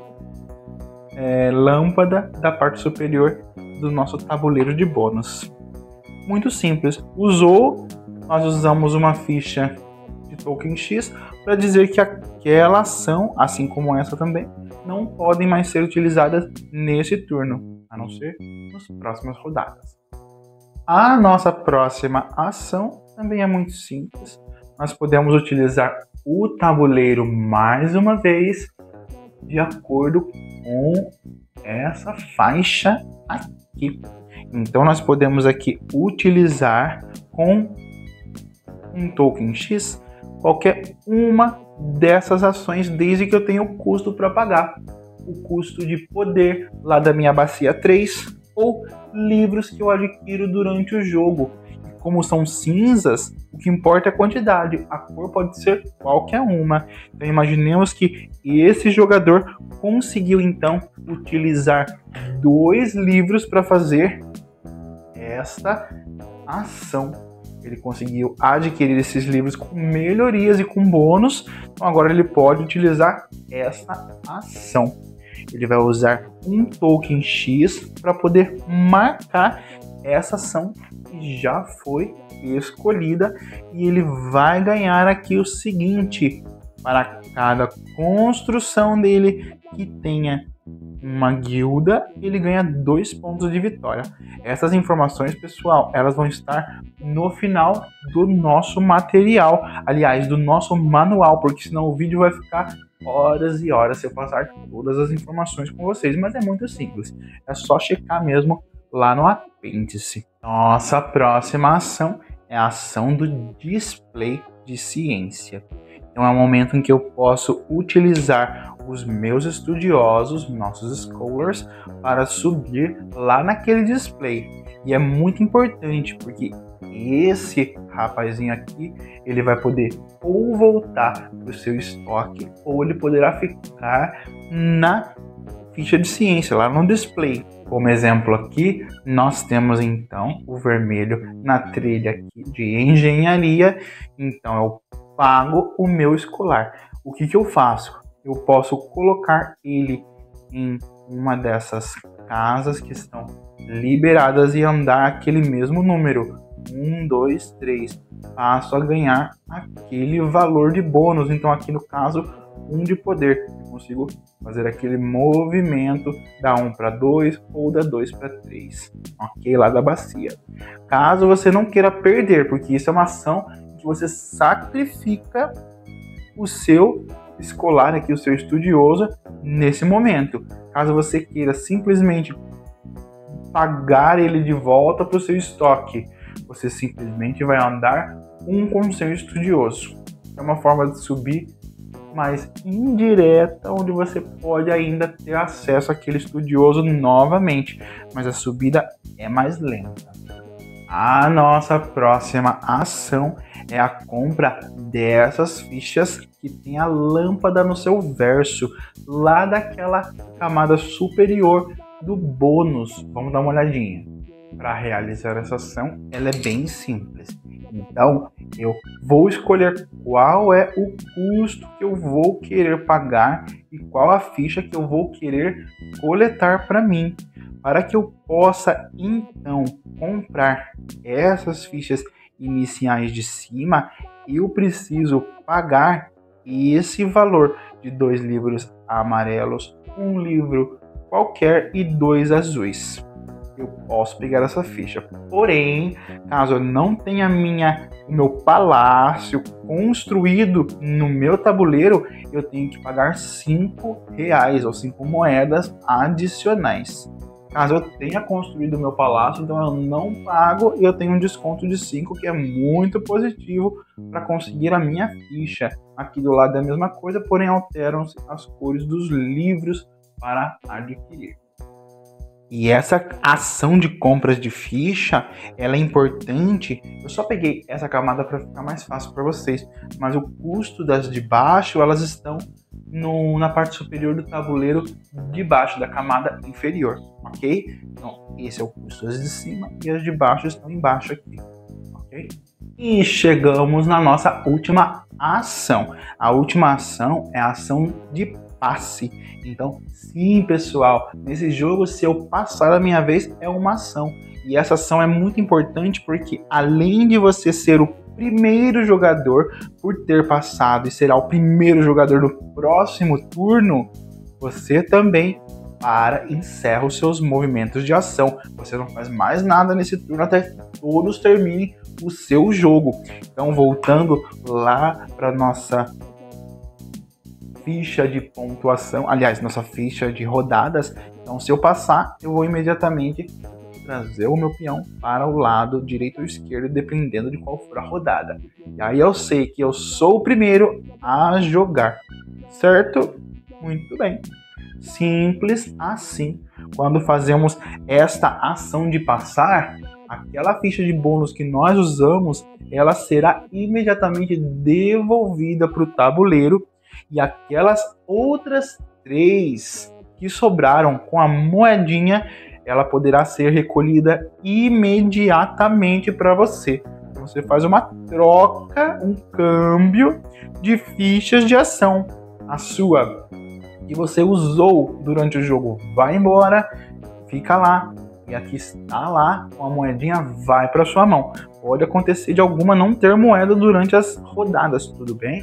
lâmpada da parte superior do nosso tabuleiro de bônus. Muito simples. Usou, nós usamos uma ficha de token X para dizer que aquela ação, assim como essa também, não podem mais ser utilizadas nesse turno, a não ser nas próximas rodadas. A nossa próxima ação também é muito simples. Nós podemos utilizar o tabuleiro mais uma vez de acordo com essa faixa aqui. Então nós podemos aqui utilizar com um token X qualquer uma dessas ações, desde que eu tenha o custo para pagar. O custo de poder lá da minha bacia 3 ou livros que eu adquiro durante o jogo. E como são cinzas, o que importa é a quantidade. A cor pode ser qualquer uma. Então imaginemos que esse jogador conseguiu então utilizar 2 livros para fazer esta ação. Ele conseguiu adquirir esses livros com melhorias e com bônus. Então agora ele pode utilizar essa ação. Ele vai usar um token X para poder marcar essa ação que já foi escolhida. E ele vai ganhar aqui o seguinte: para cada construção dele que tenha uma guilda, ele ganha 2 pontos de vitória. Essas informações, pessoal, elas vão estar no final do nosso material, aliás, do nosso manual, porque senão o vídeo vai ficar horas e horas se eu passar todas as informações com vocês, mas é muito simples, é só checar mesmo lá no apêndice. Nossa próxima ação é a ação do display de ciência. Então é um momento em que eu posso utilizar os meus estudiosos, nossos scholars, para subir lá naquele display. E é muito importante porque esse rapazinho aqui, ele vai poder ou voltar para o seu estoque ou ele poderá ficar na ficha de ciência, lá no display. Como exemplo aqui, nós temos então o vermelho na trilha aqui de engenharia. Então eu pago o meu escolar. O que eu faço? Eu posso colocar ele em uma dessas casas que estão liberadas e andar aquele mesmo número. 1, 2, 3. Passo a ganhar aquele valor de bônus. Então aqui no caso, 1 de poder. Eu consigo fazer aquele movimento da 1 para 2 ou da 2 para 3. Ok? Lá da bacia. Caso você não queira perder, porque isso é uma ação que você sacrifica o seu escolar aqui, o seu estudioso nesse momento. Caso você queira simplesmente pagar ele de volta para o seu estoque, você simplesmente vai andar com o seu estudioso. É uma forma de subir mais indireta, onde você pode ainda ter acesso àquele estudioso novamente, mas a subida é mais lenta. A nossa próxima ação é a compra dessas fichas que tem a lâmpada no seu verso, lá daquela camada superior do bônus. Vamos dar uma olhadinha. Para realizar essa ação, ela é bem simples. Então, eu vou escolher qual é o custo que eu vou querer pagar e qual a ficha que eu vou querer coletar para mim. Para que eu possa, então, comprar essas fichas iniciais de cima, eu preciso pagar esse valor de 2 livros amarelos, 1 livro qualquer e 2 azuis. Eu posso pegar essa ficha. Porém, caso eu não tenha o meu palácio construído no meu tabuleiro, eu tenho que pagar R$5 ou 5 moedas adicionais. Caso eu tenha construído o meu palácio, então eu não pago e eu tenho um desconto de 5, que é muito positivo para conseguir a minha ficha. Aqui do lado é a mesma coisa, porém alteram-se as cores dos livros para adquirir. E essa ação de compras de ficha, ela é importante. Eu só peguei essa camada para ficar mais fácil para vocês, mas o custo das de baixo, elas estão na parte superior do tabuleiro, debaixo da camada inferior, ok? Então, esse é o custo das de cima e as de baixo estão embaixo aqui, ok? E chegamos na nossa última ação. A última ação é a ação de passe. Então, sim, pessoal, nesse jogo, se eu passar a minha vez, é uma ação. E essa ação é muito importante porque, além de você ser o primeiro jogador por ter passado e será o primeiro jogador do próximo turno, você também encerra os seus movimentos de ação. Você não faz mais nada nesse turno até que todos terminem o seu jogo. Então, voltando lá para nossa ficha de pontuação, aliás, nossa ficha de rodadas. Então, se eu passar, eu vou imediatamente trazer o meu peão para o lado direito ou esquerdo, dependendo de qual for a rodada. E aí eu sei que eu sou o primeiro a jogar, certo? Muito bem. Simples assim. Quando fazemos esta ação de passar, aquela ficha de bônus que nós usamos, ela será imediatamente devolvida para o tabuleiro. E aquelas outras 3 que sobraram com a moedinha, ela poderá ser recolhida imediatamente para você. Então, você faz uma troca, um câmbio de fichas de ação. A sua que você usou durante o jogo vai embora, fica lá. E aqui está lá, a moedinha vai para sua mão. Pode acontecer de alguma não ter moeda durante as rodadas, tudo bem?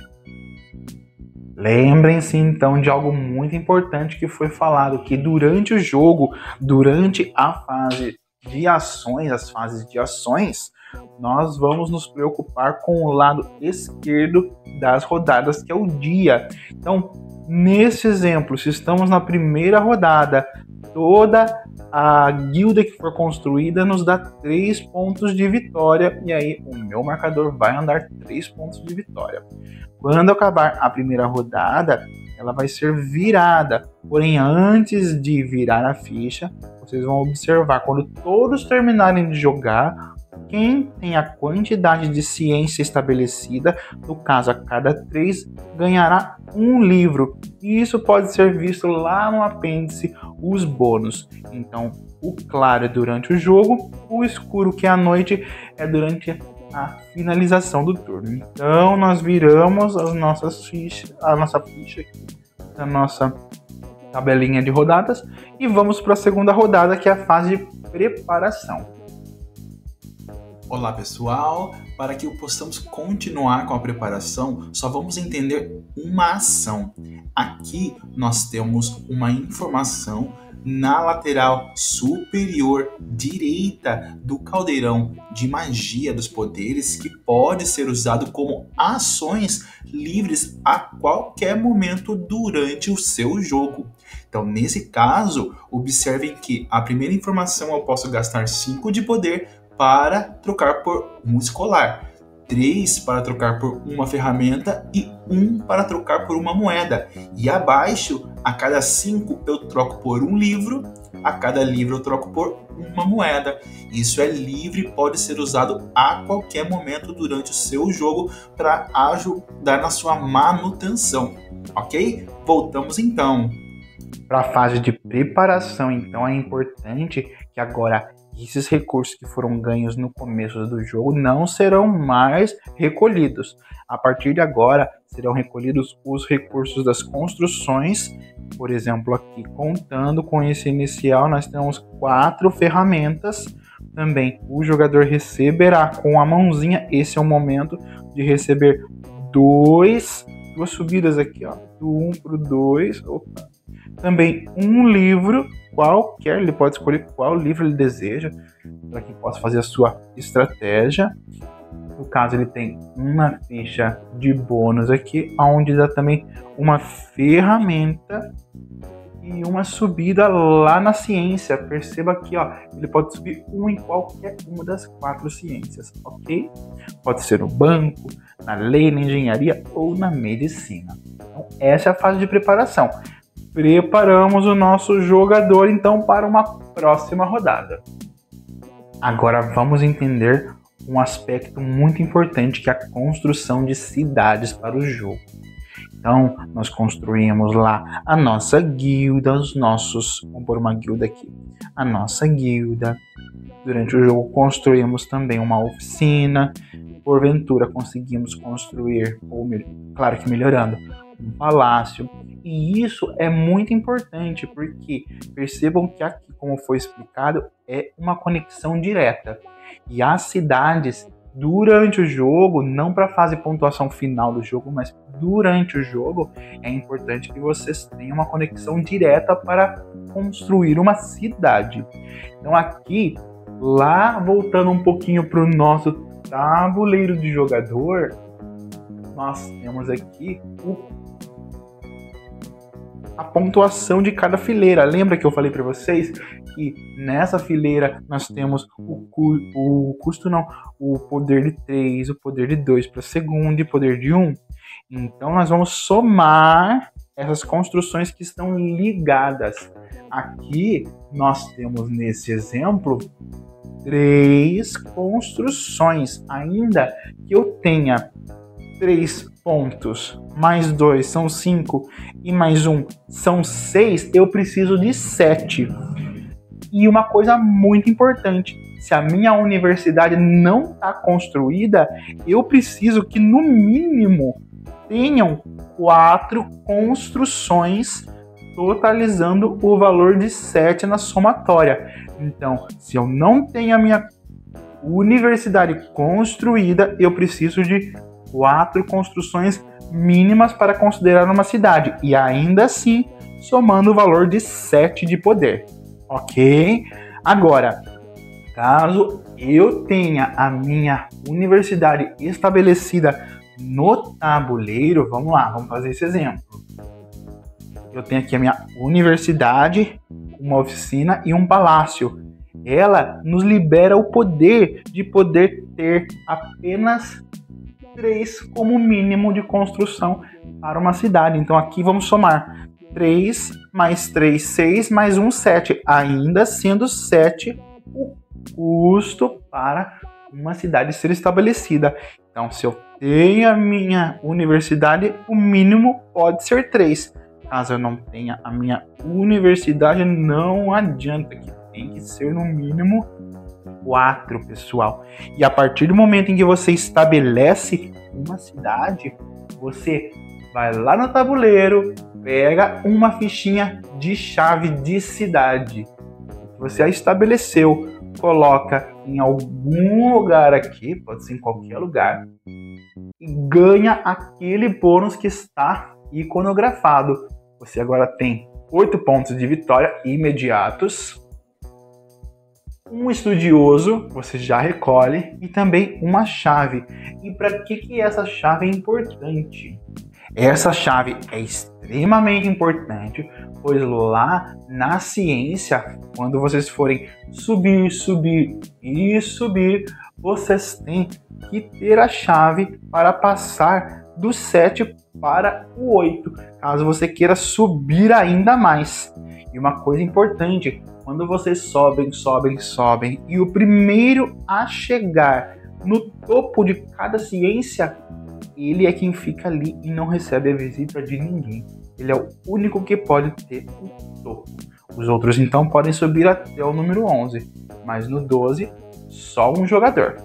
Lembrem-se então de algo muito importante que foi falado, que durante o jogo, durante a fase de ações, as fases de ações, nós vamos nos preocupar com o lado esquerdo das rodadas, que é o dia. Então, nesse exemplo, se estamos na primeira rodada, toda a guilda que for construída nos dá 3 pontos de vitória, e aí o meu marcador vai andar 3 pontos de vitória. Quando acabar a primeira rodada, ela vai ser virada. Porém, antes de virar a ficha, vocês vão observar, quando todos terminarem de jogar, quem tem a quantidade de ciência estabelecida, no caso a cada 3, ganhará um livro. E isso pode ser visto lá no apêndice, os bônus. Então, o claro é durante o jogo, o escuro, que é a noite, é durante a finalização do turno. Então, nós viramos a nossa ficha aqui, a nossa tabelinha de rodadas, e vamos para a segunda rodada, que é a fase de preparação. Olá pessoal, para que possamos continuar com a preparação, só vamos entender uma ação. Aqui nós temos uma informação na lateral superior direita do caldeirão de magia dos poderes, que pode ser usado como ações livres a qualquer momento durante o seu jogo. Então, nesse caso, observem que a primeira informação eu posso gastar 5 de poder para trocar por um escolar, 3 para trocar por uma ferramenta e 1 para trocar por uma moeda. E abaixo, a cada 5 eu troco por um livro, a cada livro eu troco por uma moeda. Isso é livre, pode ser usado a qualquer momento durante o seu jogo para ajudar na sua manutenção, ok? Voltamos então. Para a fase de preparação, então, é importante que agora esses recursos que foram ganhos no começo do jogo não serão mais recolhidos. A partir de agora, serão recolhidos os recursos das construções. Por exemplo, aqui, contando com esse inicial, nós temos 4 ferramentas. Também o jogador receberá com a mãozinha, esse é o momento de receber duas subidas aqui, ó, do 1 para o 2. Também um livro qualquer, ele pode escolher qual livro ele deseja, para que possa fazer a sua estratégia. No caso, ele tem uma ficha de bônus aqui, onde dá também uma ferramenta e uma subida lá na ciência. Perceba aqui, ó, ele pode subir um em qualquer uma das 4 ciências, ok? Pode ser no banco, na lei, na engenharia ou na medicina. Então, essa é a fase de preparação. Preparamos o nosso jogador, então, para uma próxima rodada. Agora vamos entender um aspecto muito importante, que é a construção de cidades para o jogo. Então, nós construímos lá a nossa guilda, vamos pôr uma guilda aqui, a nossa guilda. Durante o jogo construímos também uma oficina, porventura conseguimos construir, claro que melhorando, um palácio. E isso é muito importante, porque percebam que aqui, como foi explicado, é uma conexão direta. E as cidades, durante o jogo, não para a fase de pontuação final do jogo, mas durante o jogo, é importante que vocês tenham uma conexão direta para construir uma cidade. Então aqui, lá voltando um pouquinho para o nosso tabuleiro de jogador, nós temos aqui a pontuação de cada fileira. Lembra que eu falei para vocês que nessa fileira nós temos o poder de 3, o poder de 2 para a segunda e o poder de 1. Então nós vamos somar essas construções que estão ligadas. Aqui nós temos, nesse exemplo, 3 construções. Ainda que eu tenha 3 pontos, mais 2 são 5 e mais 1 são 6, eu preciso de 7. E uma coisa muito importante, se a minha universidade não está construída, eu preciso que no mínimo tenham 4 construções, totalizando o valor de 7 na somatória. Então, se eu não tenho a minha universidade construída, eu preciso de 4 construções mínimas para considerar uma cidade, e ainda assim somando o valor de 7 de poder, ok? Agora, caso eu tenha a minha universidade estabelecida no tabuleiro, vamos lá, vamos fazer esse exemplo. Eu tenho aqui a minha universidade, uma oficina e um palácio. Ela nos libera o poder de poder ter apenas 3 como mínimo de construção para uma cidade. Então aqui vamos somar 3 mais 3, 6, mais 1, 7. Ainda sendo 7 o custo para uma cidade ser estabelecida. Então, se eu tenho a minha universidade, o mínimo pode ser 3. Caso eu não tenha a minha universidade, não adianta, que tem que ser no mínimo 4, pessoal. E a partir do momento em que você estabelece uma cidade, você vai lá no tabuleiro, pega uma fichinha de chave de cidade. Você a estabeleceu, coloca em algum lugar aqui, pode ser em qualquer lugar, e ganha aquele bônus que está iconografado. Você agora tem 8 pontos de vitória imediatos, um estudioso, você já recolhe, e também uma chave. E para que essa chave é importante? Essa chave é extremamente importante, pois lá na ciência, quando vocês forem subir, vocês têm que ter a chave para passar do 7 para o 8, caso você queira subir ainda mais. E uma coisa importante, quando vocês sobem, e o primeiro a chegar no topo de cada ciência, ele é quem fica ali e não recebe a visita de ninguém. Ele é o único que pode ter o topo. Os outros então podem subir até o número 11, mas no 12 só um jogador.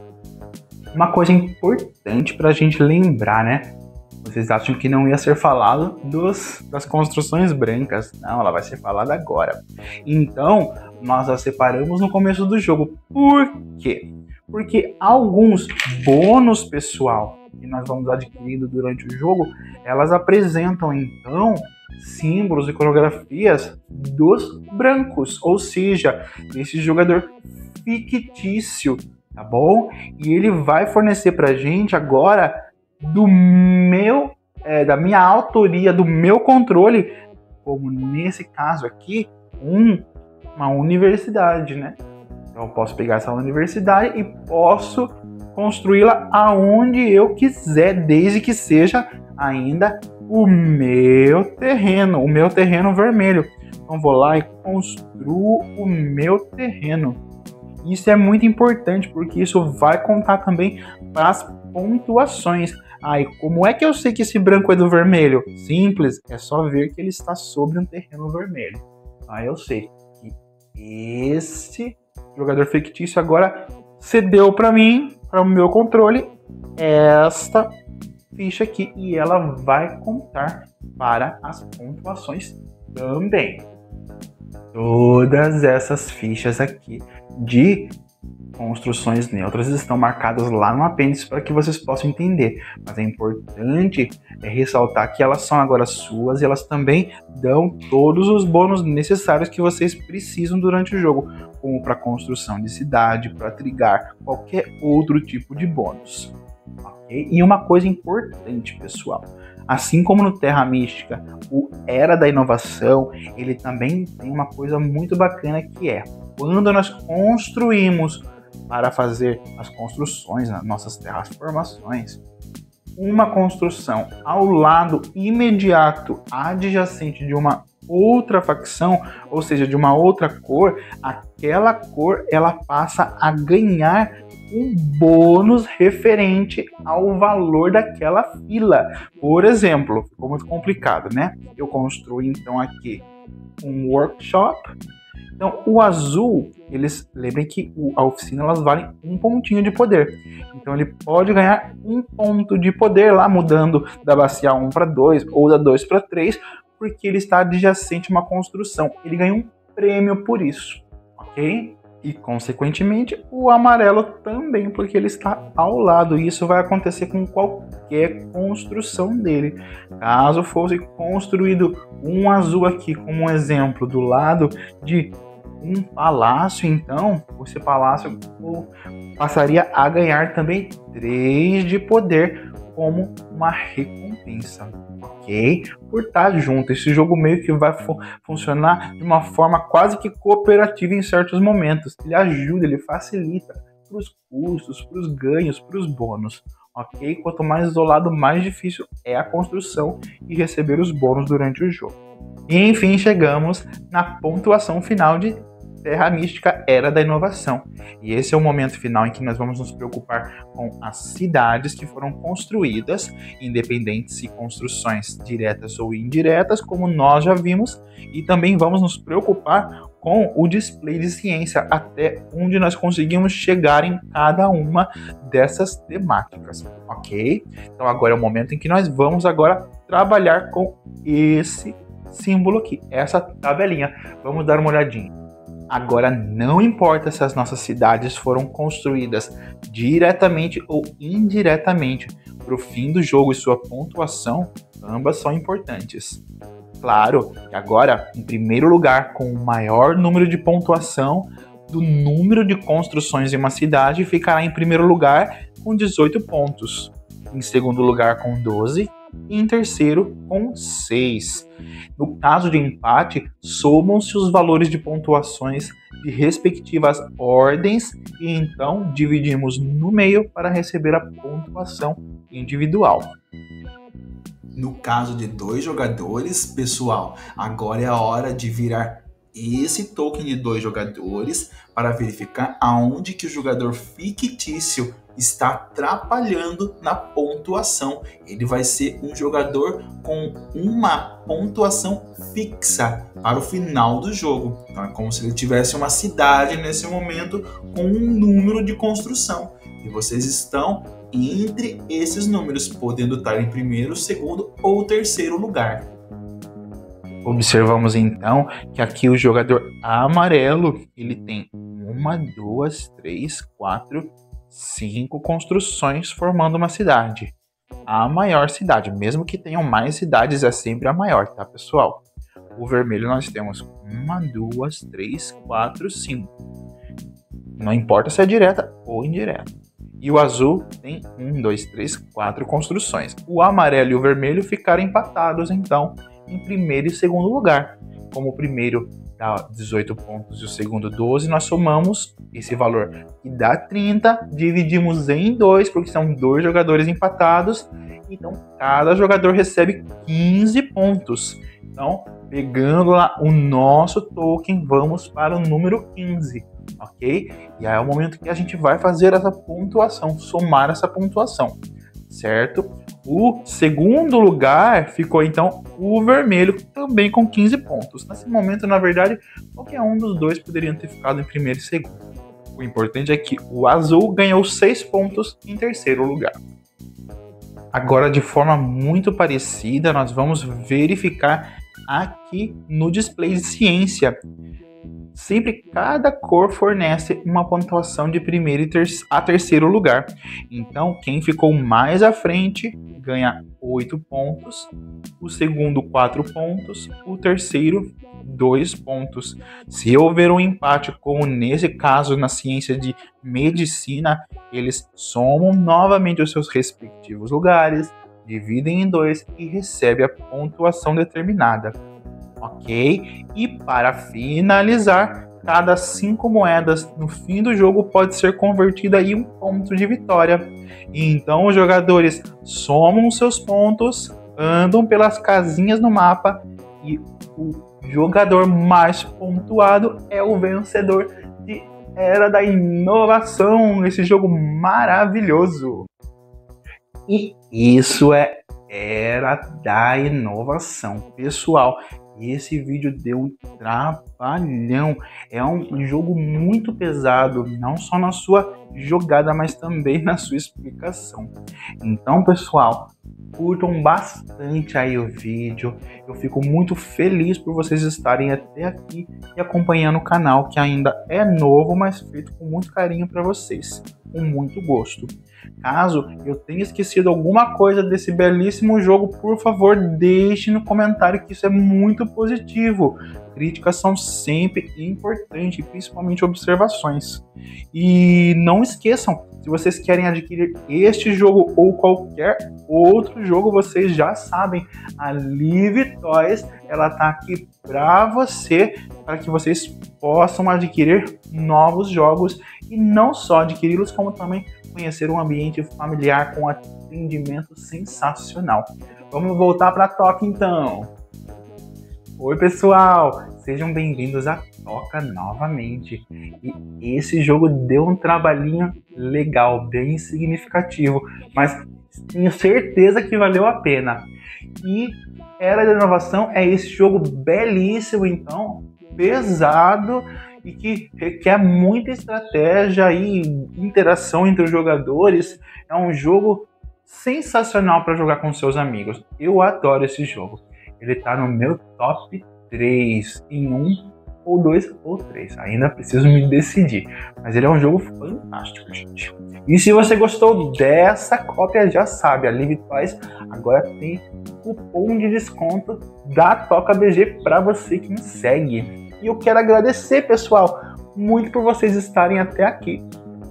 Uma coisa importante para a gente lembrar, né? Vocês acham que não ia ser falado das construções brancas? Não, ela vai ser falada agora. Então, nós a separamos no começo do jogo. Por quê? Porque alguns bônus, pessoal, que nós vamos adquirindo durante o jogo, elas apresentam, então, símbolos e coreografias dos brancos, ou seja, esse jogador fictício, tá bom? E ele vai fornecer pra gente agora da minha autoria, do meu controle, como nesse caso aqui, uma universidade, né? Então eu posso pegar essa universidade e posso construí-la aonde eu quiser, desde que seja ainda o meu terreno vermelho. Então vou lá e construo o meu terreno. Isso é muito importante, porque isso vai contar também para as pontuações. E como é que eu sei que esse branco é do vermelho? Simples, é só ver que ele está sobre um terreno vermelho. Aí eu sei que esse jogador fictício agora cedeu para mim, para o meu controle, esta ficha aqui, e ela vai contar para as pontuações também. Todas essas fichas aqui de construções neutras estão marcadas lá no apêndice para que vocês possam entender. Mas é importante ressaltar que elas são agora suas e elas também dão todos os bônus necessários que vocês precisam durante o jogo, como para construção de cidade, para trigar, qualquer outro tipo de bônus. Okay? E uma coisa importante, pessoal, assim como no Terra Mística, o Era da Inovação, ele também tem uma coisa muito bacana, que é quando nós construímos para fazer as construções, as nossas terraformações, uma construção ao lado imediato, adjacente de uma outra facção, ou seja, de uma outra cor, aquela cor ela passa a ganhar um bônus referente ao valor daquela fila. Por exemplo, ficou muito complicado, né? Eu construí então aqui um workshop. Então, o azul, lembrem que a oficina elas valem um pontinho de poder. Então, ele pode ganhar um ponto de poder lá, mudando da bacia 1 para 2 ou da 2 para 3, porque ele está adjacente a uma construção. Ele ganha um prêmio por isso, ok? E, consequentemente, o amarelo também, porque ele está ao lado. E isso vai acontecer com qualquer construção dele. Caso fosse construído um azul aqui, como um exemplo, do lado de um palácio, então, esse palácio passaria a ganhar também 3 de poder como uma recompensa, ok? Por estar junto. Esse jogo meio que vai funcionar de uma forma quase que cooperativa em certos momentos. Ele ajuda, ele facilita para os custos, para os ganhos, para os bônus, ok? Quanto mais isolado, mais difícil é a construção e receber os bônus durante o jogo. E enfim, chegamos na pontuação final de Terra Mística Era da Inovação. E esse é o momento final em que nós vamos nos preocupar com as cidades que foram construídas, independentes se construções diretas ou indiretas, como nós já vimos, e também vamos nos preocupar com o display de ciência, até onde nós conseguimos chegar em cada uma dessas temáticas, ok? Então agora é o momento em que nós vamos agora trabalhar com esse símbolo aqui, essa tabelinha. Vamos dar uma olhadinha. Agora, não importa se as nossas cidades foram construídas diretamente ou indiretamente, para o fim do jogo e sua pontuação, ambas são importantes. Claro que agora, em primeiro lugar, com o maior número de pontuação do número de construções em uma cidade, ficará em primeiro lugar com 18 pontos, em segundo lugar com 12 e em terceiro com 6. No caso de empate, somam-se os valores de pontuações de respectivas ordens e então dividimos no meio para receber a pontuação individual. No caso de 2 jogadores, pessoal, agora é a hora de virar esse token de 2 jogadores para verificar aonde que o jogador fictício está atrapalhando na pontuação. Ele vai ser um jogador com uma pontuação fixa para o final do jogo. Então é como se ele tivesse uma cidade nesse momento com um número de construção. E vocês estão entre esses números, podendo estar em primeiro, segundo ou terceiro lugar. Observamos então que aqui o jogador amarelo, ele tem 1, 2, 3, 4, 5 construções formando uma cidade. A maior cidade, mesmo que tenham mais cidades, é sempre a maior, tá, pessoal? O vermelho nós temos 1, 2, 3, 4, 5. Não importa se é direta ou indireta. E o azul tem 1, 2, 3, 4 construções. O amarelo e o vermelho ficaram empatados, então, em primeiro e segundo lugar. Como o primeiro dá 18 pontos e o segundo 12, nós somamos esse valor que dá 30, dividimos em 2, porque são 2 jogadores empatados, então cada jogador recebe 15 pontos. Então, pegando lá o nosso token, vamos para o número 15, ok? E aí é o momento que a gente vai fazer essa pontuação, somar essa pontuação, certo? O segundo lugar ficou, então, o vermelho, também com 15 pontos. Nesse momento, na verdade, qualquer um dos dois poderia ter ficado em primeiro e segundo. O importante é que o azul ganhou 6 pontos em terceiro lugar. Agora, de forma muito parecida, nós vamos verificar aqui no display de ciência. Sempre cada cor fornece uma pontuação de primeiro a terceiro lugar. Então, quem ficou mais à frente ganha 8 pontos, o segundo 4 pontos, o terceiro 2 pontos. Se houver um empate, como nesse caso na ciência de medicina, eles somam novamente os seus respectivos lugares, dividem em 2 e recebem a pontuação determinada. Ok? E para finalizar, cada 5 moedas no fim do jogo pode ser convertida em um ponto de vitória. E então os jogadores somam seus pontos, andam pelas casinhas no mapa e o jogador mais pontuado é o vencedor de Era da Inovação, esse jogo maravilhoso. E isso é Era da Inovação, pessoal. Esse vídeo deu um trabalhão. É um jogo muito pesado, não só na sua jogada, mas também na sua explicação. Então, pessoal, curtam bastante aí o vídeo. Eu fico muito feliz por vocês estarem até aqui e acompanhando o canal, que ainda é novo, mas feito com muito carinho para vocês, com muito gosto. Caso eu tenha esquecido alguma coisa desse belíssimo jogo, por favor, deixe no comentário, que isso é muito positivo. Críticas são sempre importantes, principalmente observações. E não esqueçam, se vocês querem adquirir este jogo ou qualquer outro jogo, vocês já sabem, a Live Toys, ela tá aqui para você, para que vocês possam adquirir novos jogos e não só adquiri-los, como também conhecer um ambiente familiar com atendimento sensacional. Vamos voltar para a Toca então. Oi pessoal, sejam bem-vindos à Toca novamente. E esse jogo deu um trabalhinho legal, bem significativo, mas tenho certeza que valeu a pena. E Era da Inovação é esse jogo belíssimo, então, pesado, e que requer muita estratégia e interação entre os jogadores. É um jogo sensacional para jogar com seus amigos. Eu adoro esse jogo. Ele está no meu top 3 em 1 ou 2 ou 3. Ainda preciso me decidir. Mas ele é um jogo fantástico, gente. E se você gostou dessa cópia, já sabe, a Live Toys agora tem cupom de desconto da Toca BG para você que me segue. E eu quero agradecer, pessoal, muito por vocês estarem até aqui.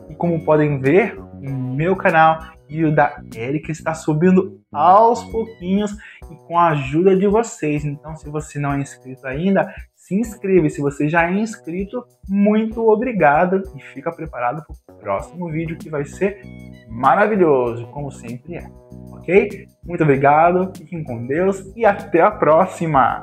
E como podem ver, o meu canal e o da Erika está subindo aos pouquinhos e com a ajuda de vocês. Então, se você não é inscrito ainda, se inscreva. Se você já é inscrito, muito obrigado e fica preparado para o próximo vídeo, que vai ser maravilhoso, como sempre é. Ok? Muito obrigado, fiquem com Deus e até a próxima!